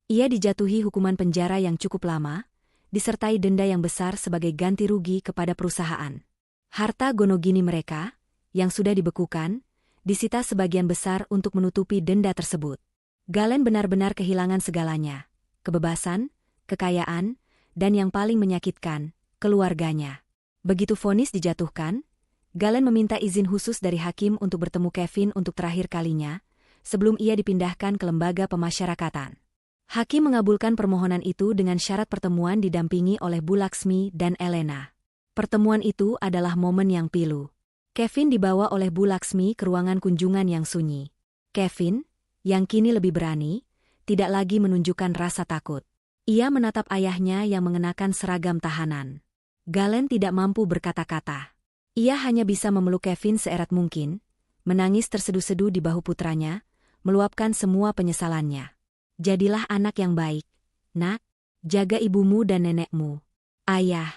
S1: Ia dijatuhi hukuman penjara yang cukup lama, disertai denda yang besar sebagai ganti rugi kepada perusahaan. Harta gonogini mereka, yang sudah dibekukan, disita sebagian besar untuk menutupi denda tersebut. Galen benar-benar kehilangan segalanya, kebebasan, kekayaan, dan yang paling menyakitkan, keluarganya. Begitu vonis dijatuhkan, Galen meminta izin khusus dari hakim untuk bertemu Kevin untuk terakhir kalinya, sebelum ia dipindahkan ke lembaga pemasyarakatan. Hakim mengabulkan permohonan itu dengan syarat pertemuan didampingi oleh Bu Laksmi dan Elena. Pertemuan itu adalah momen yang pilu. Kevin dibawa oleh Bu Laksmi ke ruangan kunjungan yang sunyi. Kevin, yang kini lebih berani, tidak lagi menunjukkan rasa takut. Ia menatap ayahnya yang mengenakan seragam tahanan. Galen tidak mampu berkata-kata. Ia hanya bisa memeluk Kevin seerat mungkin, menangis terseduh-seduh di bahu putranya, meluapkan semua penyesalannya. Jadilah anak yang baik, nak. Jaga ibumu dan nenekmu. Ayah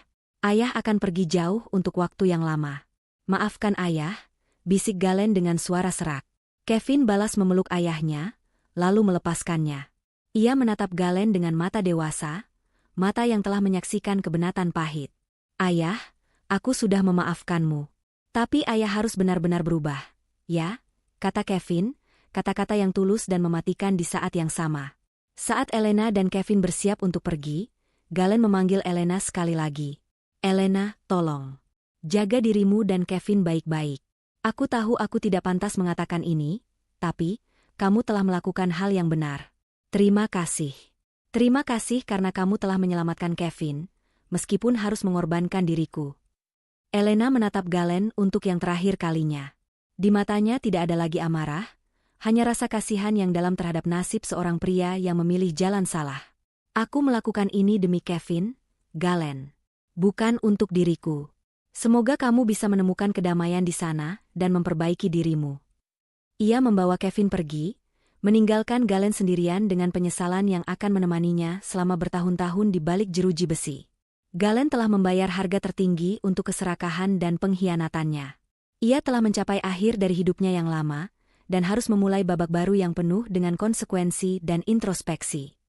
S1: akan pergi jauh untuk waktu yang lama. Maafkan ayah, bisik Galen dengan suara serak. Kevin balas memeluk ayahnya, lalu melepaskannya. Ia menatap Galen dengan mata dewasa, mata yang telah menyaksikan kebenatan pahit. Ayah, aku sudah memaafkanmu. Tapi ayah harus benar-benar berubah, ya? Kata Kevin, kata-kata yang tulus dan mematikan di saat yang sama. Saat Elena dan Kevin bersiap untuk pergi, Galen memanggil Elena sekali lagi. Elena, tolong. Jaga dirimu dan Kevin baik-baik. Aku tahu aku tidak pantas mengatakan ini, tapi kamu telah melakukan hal yang benar. Terima kasih. Terima kasih karena kamu telah menyelamatkan Kevin, meskipun harus mengorbankan diriku. Elena menatap Galen untuk yang terakhir kalinya. Di matanya tidak ada lagi amarah, hanya rasa kasihan yang dalam terhadap nasib seorang pria yang memilih jalan salah. Aku melakukan ini demi Kevin, Galen. Bukan untuk diriku. Semoga kamu bisa menemukan kedamaian di sana dan memperbaiki dirimu. Ia membawa Kevin pergi, meninggalkan Galen sendirian dengan penyesalan yang akan menemaninya selama bertahun-tahun di balik jeruji besi. Galen telah membayar harga tertinggi untuk keserakahan dan pengkhianatannya. Ia telah mencapai akhir dari hidupnya yang lama, dan harus memulai babak baru yang penuh dengan konsekuensi dan introspeksi.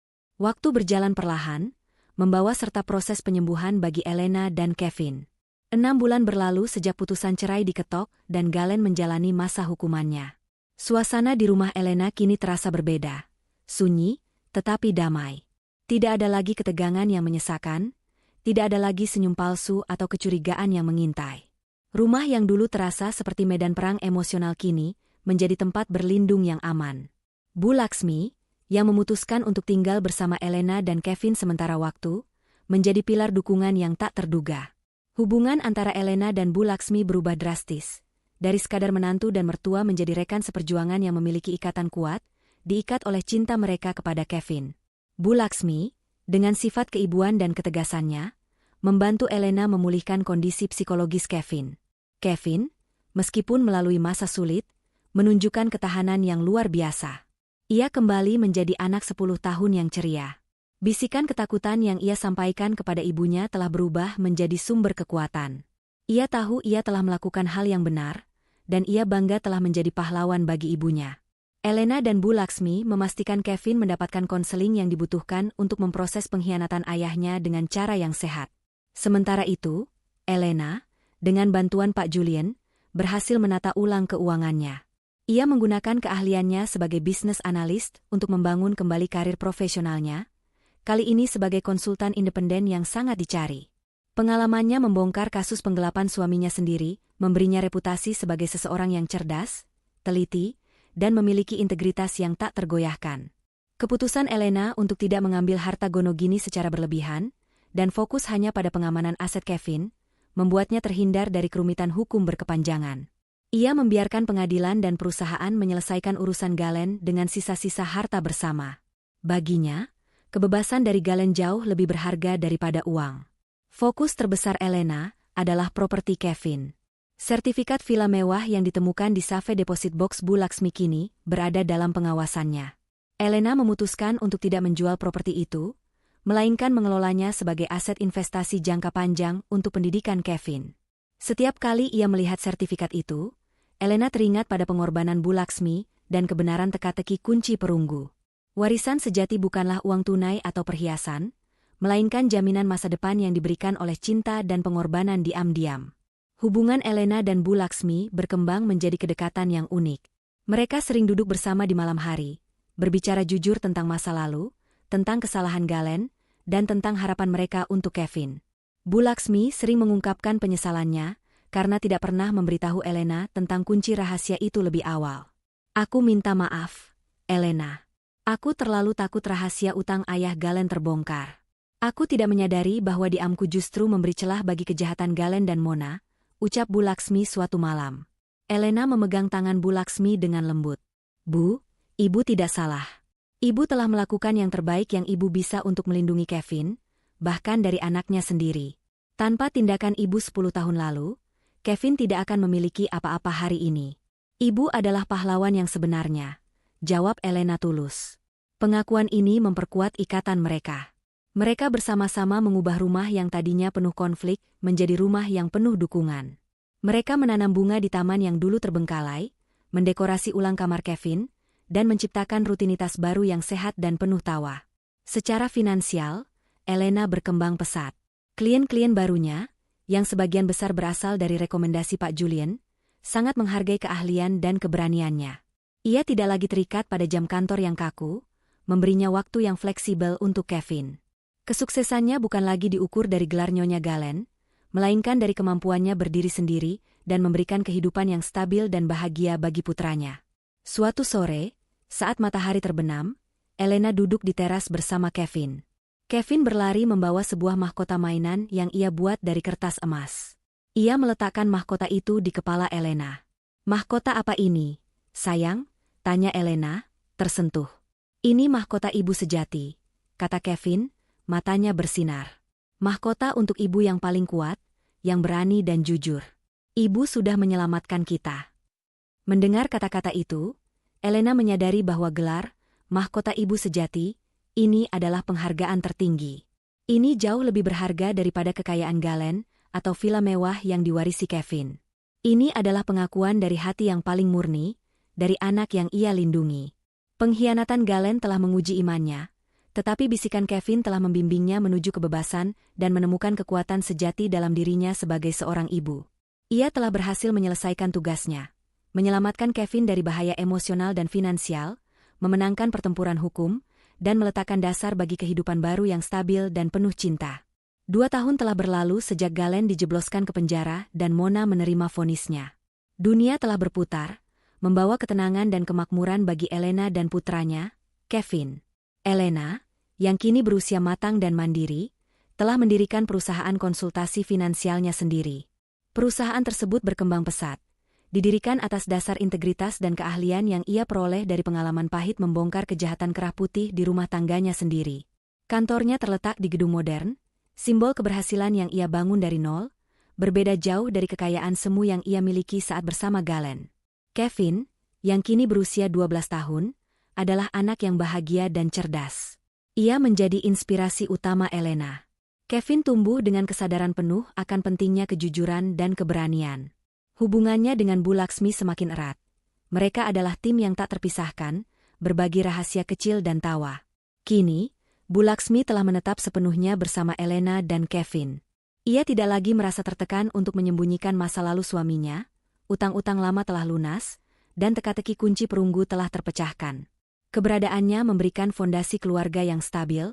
S1: Waktu berjalan perlahan, membawa serta proses penyembuhan bagi Elena dan Kevin. 6 bulan berlalu sejak putusan cerai diketok dan Galen menjalani masa hukumannya. Suasana di rumah Elena kini terasa berbeda. Sunyi, tetapi damai. Tidak ada lagi ketegangan yang menyesakan, tidak ada lagi senyum palsu atau kecurigaan yang mengintai. Rumah yang dulu terasa seperti medan perang emosional kini menjadi tempat berlindung yang aman. Bu Laksmi, yang memutuskan untuk tinggal bersama Elena dan Kevin sementara waktu, menjadi pilar dukungan yang tak terduga. Hubungan antara Elena dan Bu Laksmi berubah drastis. Dari sekadar menantu dan mertua menjadi rekan seperjuangan yang memiliki ikatan kuat, diikat oleh cinta mereka kepada Kevin. Bu Laksmi, dengan sifat keibuan dan ketegasannya, membantu Elena memulihkan kondisi psikologis Kevin. Kevin, meskipun melalui masa sulit, menunjukkan ketahanan yang luar biasa. Ia kembali menjadi anak 10 tahun yang ceria. Bisikan ketakutan yang ia sampaikan kepada ibunya telah berubah menjadi sumber kekuatan. Ia tahu ia telah melakukan hal yang benar, dan ia bangga telah menjadi pahlawan bagi ibunya. Elena dan Bu Laksmi memastikan Kevin mendapatkan konseling yang dibutuhkan untuk memproses pengkhianatan ayahnya dengan cara yang sehat. Sementara itu, Elena, dengan bantuan Pak Julian, berhasil menata ulang keuangannya. Ia menggunakan keahliannya sebagai bisnis analis untuk membangun kembali karir profesionalnya, kali ini sebagai konsultan independen yang sangat dicari. Pengalamannya membongkar kasus penggelapan suaminya sendiri, memberinya reputasi sebagai seseorang yang cerdas, teliti, dan memiliki integritas yang tak tergoyahkan. Keputusan Elena untuk tidak mengambil harta Gonogini secara berlebihan, dan fokus hanya pada pengamanan aset Kevin, membuatnya terhindar dari kerumitan hukum berkepanjangan. Ia membiarkan pengadilan dan perusahaan menyelesaikan urusan Galen dengan sisa-sisa harta bersama. Baginya, kebebasan dari Galen jauh lebih berharga daripada uang. Fokus terbesar Elena adalah properti Kevin. Sertifikat villa mewah yang ditemukan di Safe Deposit Box Bu Laksmi kini berada dalam pengawasannya. Elena memutuskan untuk tidak menjual properti itu, melainkan mengelolanya sebagai aset investasi jangka panjang untuk pendidikan Kevin. Setiap kali ia melihat sertifikat itu, Elena teringat pada pengorbanan Bu Laksmi dan kebenaran teka-teki kunci perunggu. Warisan sejati bukanlah uang tunai atau perhiasan, melainkan jaminan masa depan yang diberikan oleh cinta dan pengorbanan diam-diam. Hubungan Elena dan Bu Laksmi berkembang menjadi kedekatan yang unik. Mereka sering duduk bersama di malam hari, berbicara jujur tentang masa lalu, tentang kesalahan Galen, dan tentang harapan mereka untuk Kevin. Bu Laksmi sering mengungkapkan penyesalannya karena tidak pernah memberitahu Elena tentang kunci rahasia itu lebih awal. "Aku minta maaf, Elena. Aku terlalu takut rahasia utang ayah Galen terbongkar. Aku tidak menyadari bahwa diamku justru memberi celah bagi kejahatan Galen dan Mona," ucap Bu Laksmi suatu malam. Elena memegang tangan Bu Laksmi dengan lembut. "Bu, ibu tidak salah. Ibu telah melakukan yang terbaik yang ibu bisa untuk melindungi Kevin, bahkan dari anaknya sendiri. Tanpa tindakan ibu 10 tahun lalu, Kevin tidak akan memiliki apa-apa hari ini. Ibu adalah pahlawan yang sebenarnya," jawab Elena tulus. Pengakuan ini memperkuat ikatan mereka. Mereka bersama-sama mengubah rumah yang tadinya penuh konflik menjadi rumah yang penuh dukungan. Mereka menanam bunga di taman yang dulu terbengkalai, mendekorasi ulang kamar Kevin, dan menciptakan rutinitas baru yang sehat dan penuh tawa. Secara finansial, Elena berkembang pesat. Klien-klien barunya, yang sebagian besar berasal dari rekomendasi Pak Julian, sangat menghargai keahlian dan keberaniannya. Ia tidak lagi terikat pada jam kantor yang kaku, memberinya waktu yang fleksibel untuk Kevin. Kesuksesannya bukan lagi diukur dari gelar Nyonya Galen, melainkan dari kemampuannya berdiri sendiri dan memberikan kehidupan yang stabil dan bahagia bagi putranya. Suatu sore, saat matahari terbenam, Elena duduk di teras bersama Kevin. Kevin berlari membawa sebuah mahkota mainan yang ia buat dari kertas emas. Ia meletakkan mahkota itu di kepala Elena. "Mahkota apa ini, sayang?" tanya Elena, tersentuh. "Ini mahkota ibu sejati," kata Kevin, matanya bersinar. "Mahkota untuk ibu yang paling kuat, yang berani dan jujur. Ibu sudah menyelamatkan kita." Mendengar kata-kata itu, Elena menyadari bahwa gelar, mahkota ibu sejati, ini adalah penghargaan tertinggi. Ini jauh lebih berharga daripada kekayaan Galen atau villa mewah yang diwarisi Kevin. Ini adalah pengakuan dari hati yang paling murni, dari anak yang ia lindungi. Pengkhianatan Galen telah menguji imannya, tetapi bisikan Kevin telah membimbingnya menuju kebebasan dan menemukan kekuatan sejati dalam dirinya sebagai seorang ibu. Ia telah berhasil menyelesaikan tugasnya, menyelamatkan Kevin dari bahaya emosional dan finansial, memenangkan pertempuran hukum, dan meletakkan dasar bagi kehidupan baru yang stabil dan penuh cinta. 2 tahun telah berlalu sejak Galen dijebloskan ke penjara dan Mona menerima vonisnya. Dunia telah berputar, membawa ketenangan dan kemakmuran bagi Elena dan putranya, Kevin. Elena, yang kini berusia matang dan mandiri, telah mendirikan perusahaan konsultasi finansialnya sendiri. Perusahaan tersebut berkembang pesat, didirikan atas dasar integritas dan keahlian yang ia peroleh dari pengalaman pahit membongkar kejahatan kerah putih di rumah tangganya sendiri. Kantornya terletak di gedung modern, simbol keberhasilan yang ia bangun dari nol, berbeda jauh dari kekayaan semu yang ia miliki saat bersama Galen. Kevin, yang kini berusia 12 tahun, adalah anak yang bahagia dan cerdas. Ia menjadi inspirasi utama Elena. Kevin tumbuh dengan kesadaran penuh akan pentingnya kejujuran dan keberanian. Hubungannya dengan Bu Laksmi semakin erat. Mereka adalah tim yang tak terpisahkan, berbagi rahasia kecil dan tawa. Kini, Bu Laksmi telah menetap sepenuhnya bersama Elena dan Kevin. Ia tidak lagi merasa tertekan untuk menyembunyikan masa lalu suaminya, utang-utang lama telah lunas, dan teka-teki kunci perunggu telah terpecahkan. Keberadaannya memberikan fondasi keluarga yang stabil,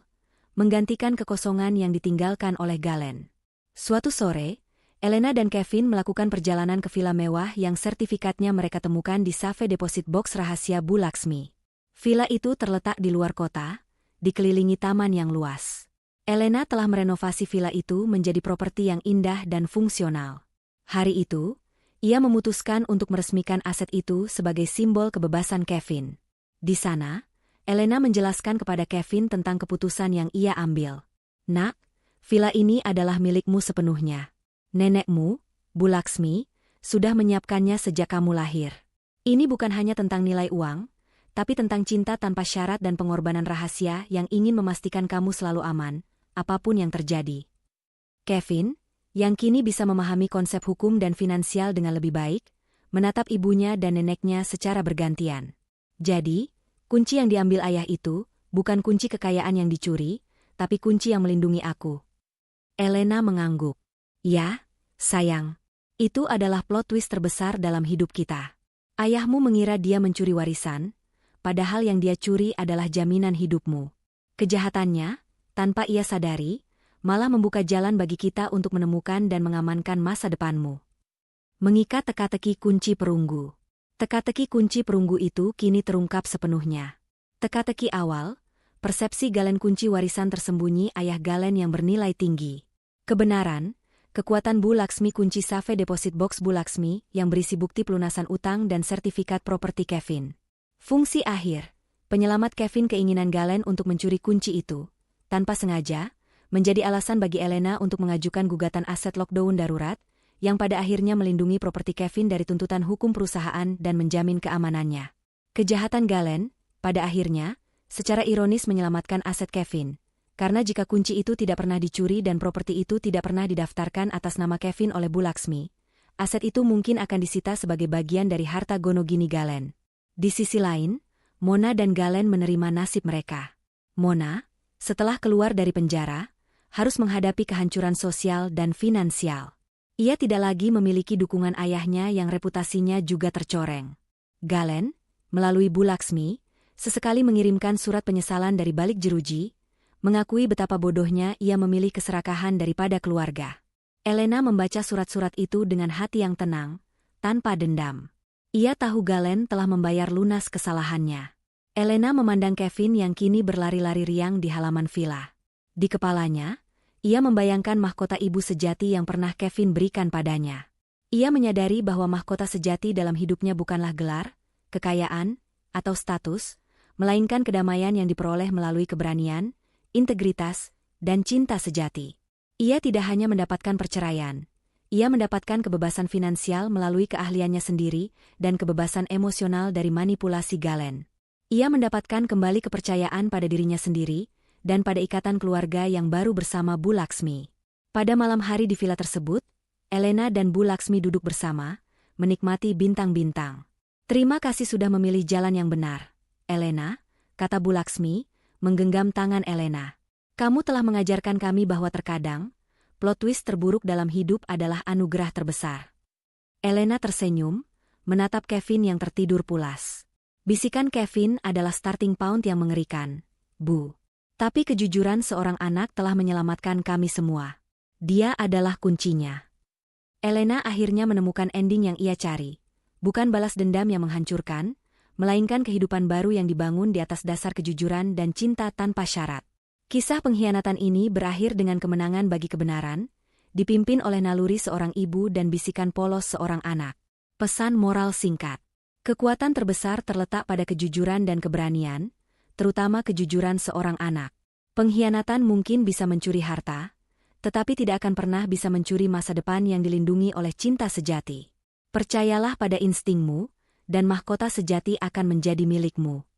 S1: menggantikan kekosongan yang ditinggalkan oleh Galen. Suatu sore, Elena dan Kevin melakukan perjalanan ke villa mewah yang sertifikatnya mereka temukan di Safe Deposit Box rahasia Bu Laksmi. Villa itu terletak di luar kota, dikelilingi taman yang luas. Elena telah merenovasi villa itu menjadi properti yang indah dan fungsional. Hari itu, ia memutuskan untuk meresmikan aset itu sebagai simbol kebebasan Kevin. Di sana, Elena menjelaskan kepada Kevin tentang keputusan yang ia ambil. "Nak, villa ini adalah milikmu sepenuhnya. Nenekmu, Bu Laksmi, sudah menyiapkannya sejak kamu lahir. Ini bukan hanya tentang nilai uang, tapi tentang cinta tanpa syarat dan pengorbanan rahasia yang ingin memastikan kamu selalu aman, apapun yang terjadi." Kevin, yang kini bisa memahami konsep hukum dan finansial dengan lebih baik, menatap ibunya dan neneknya secara bergantian. "Jadi, kunci yang diambil ayah itu, bukan kunci kekayaan yang dicuri, tapi kunci yang melindungi aku." Elena mengangguk. "Ya, sayang. Itu adalah plot twist terbesar dalam hidup kita. Ayahmu mengira dia mencuri warisan, padahal yang dia curi adalah jaminan hidupmu. Kejahatannya, tanpa ia sadari, malah membuka jalan bagi kita untuk menemukan dan mengamankan masa depanmu." Mengikat teka-teki kunci perunggu. Teka-teki kunci perunggu itu kini terungkap sepenuhnya. Teka-teki awal, persepsi Galen kunci warisan tersembunyi ayah Galen yang bernilai tinggi. Kebenaran, kekuatan Bu Laksmi kunci Safe Deposit Box Bu Laksmi yang berisi bukti pelunasan utang dan sertifikat properti Kevin. Fungsi akhir, penyelamat Kevin keinginan Galen untuk mencuri kunci itu, tanpa sengaja, menjadi alasan bagi Elena untuk mengajukan gugatan aset lockdown darurat, yang pada akhirnya melindungi properti Kevin dari tuntutan hukum perusahaan dan menjamin keamanannya. Kejahatan Galen, pada akhirnya, secara ironis menyelamatkan aset Kevin, karena jika kunci itu tidak pernah dicuri dan properti itu tidak pernah didaftarkan atas nama Kevin oleh Bu Laksmi, aset itu mungkin akan disita sebagai bagian dari harta gono gini Galen. Di sisi lain, Mona dan Galen menerima nasib mereka. Mona, setelah keluar dari penjara, harus menghadapi kehancuran sosial dan finansial. Ia tidak lagi memiliki dukungan ayahnya yang reputasinya juga tercoreng. Galen, melalui Bu Laksmi, sesekali mengirimkan surat penyesalan dari balik jeruji, mengakui betapa bodohnya ia memilih keserakahan daripada keluarga. Elena membaca surat-surat itu dengan hati yang tenang, tanpa dendam. Ia tahu Galen telah membayar lunas kesalahannya. Elena memandang Kevin yang kini berlari-lari riang di halaman villa. Di kepalanya, ia membayangkan mahkota ibu sejati yang pernah Kevin berikan padanya. Ia menyadari bahwa mahkota sejati dalam hidupnya bukanlah gelar, kekayaan, atau status, melainkan kedamaian yang diperoleh melalui keberanian, integritas, dan cinta sejati. Ia tidak hanya mendapatkan perceraian, ia mendapatkan kebebasan finansial melalui keahliannya sendiri dan kebebasan emosional dari manipulasi Galen. Ia mendapatkan kembali kepercayaan pada dirinya sendiri dan pada ikatan keluarga yang baru bersama Bu Laksmi. Pada malam hari di villa tersebut, Elena dan Bu Laksmi duduk bersama, menikmati bintang-bintang. "Terima kasih sudah memilih jalan yang benar, Elena," kata Bu Laksmi, menggenggam tangan Elena. "Kamu telah mengajarkan kami bahwa terkadang, plot twist terburuk dalam hidup adalah anugerah terbesar." Elena tersenyum, menatap Kevin yang tertidur pulas. Bisikan Kevin adalah starting point yang mengerikan, "Bu. Tapi kejujuran seorang anak telah menyelamatkan kami semua. Dia adalah kuncinya." Elena akhirnya menemukan ending yang ia cari. Bukan balas dendam yang menghancurkan, melainkan kehidupan baru yang dibangun di atas dasar kejujuran dan cinta tanpa syarat. Kisah pengkhianatan ini berakhir dengan kemenangan bagi kebenaran, dipimpin oleh naluri seorang ibu dan bisikan polos seorang anak. Pesan moral singkat. Kekuatan terbesar terletak pada kejujuran dan keberanian, terutama kejujuran seorang anak. Pengkhianatan mungkin bisa mencuri harta, tetapi tidak akan pernah bisa mencuri masa depan yang dilindungi oleh cinta sejati. Percayalah pada instingmu, dan mahkota sejati akan menjadi milikmu.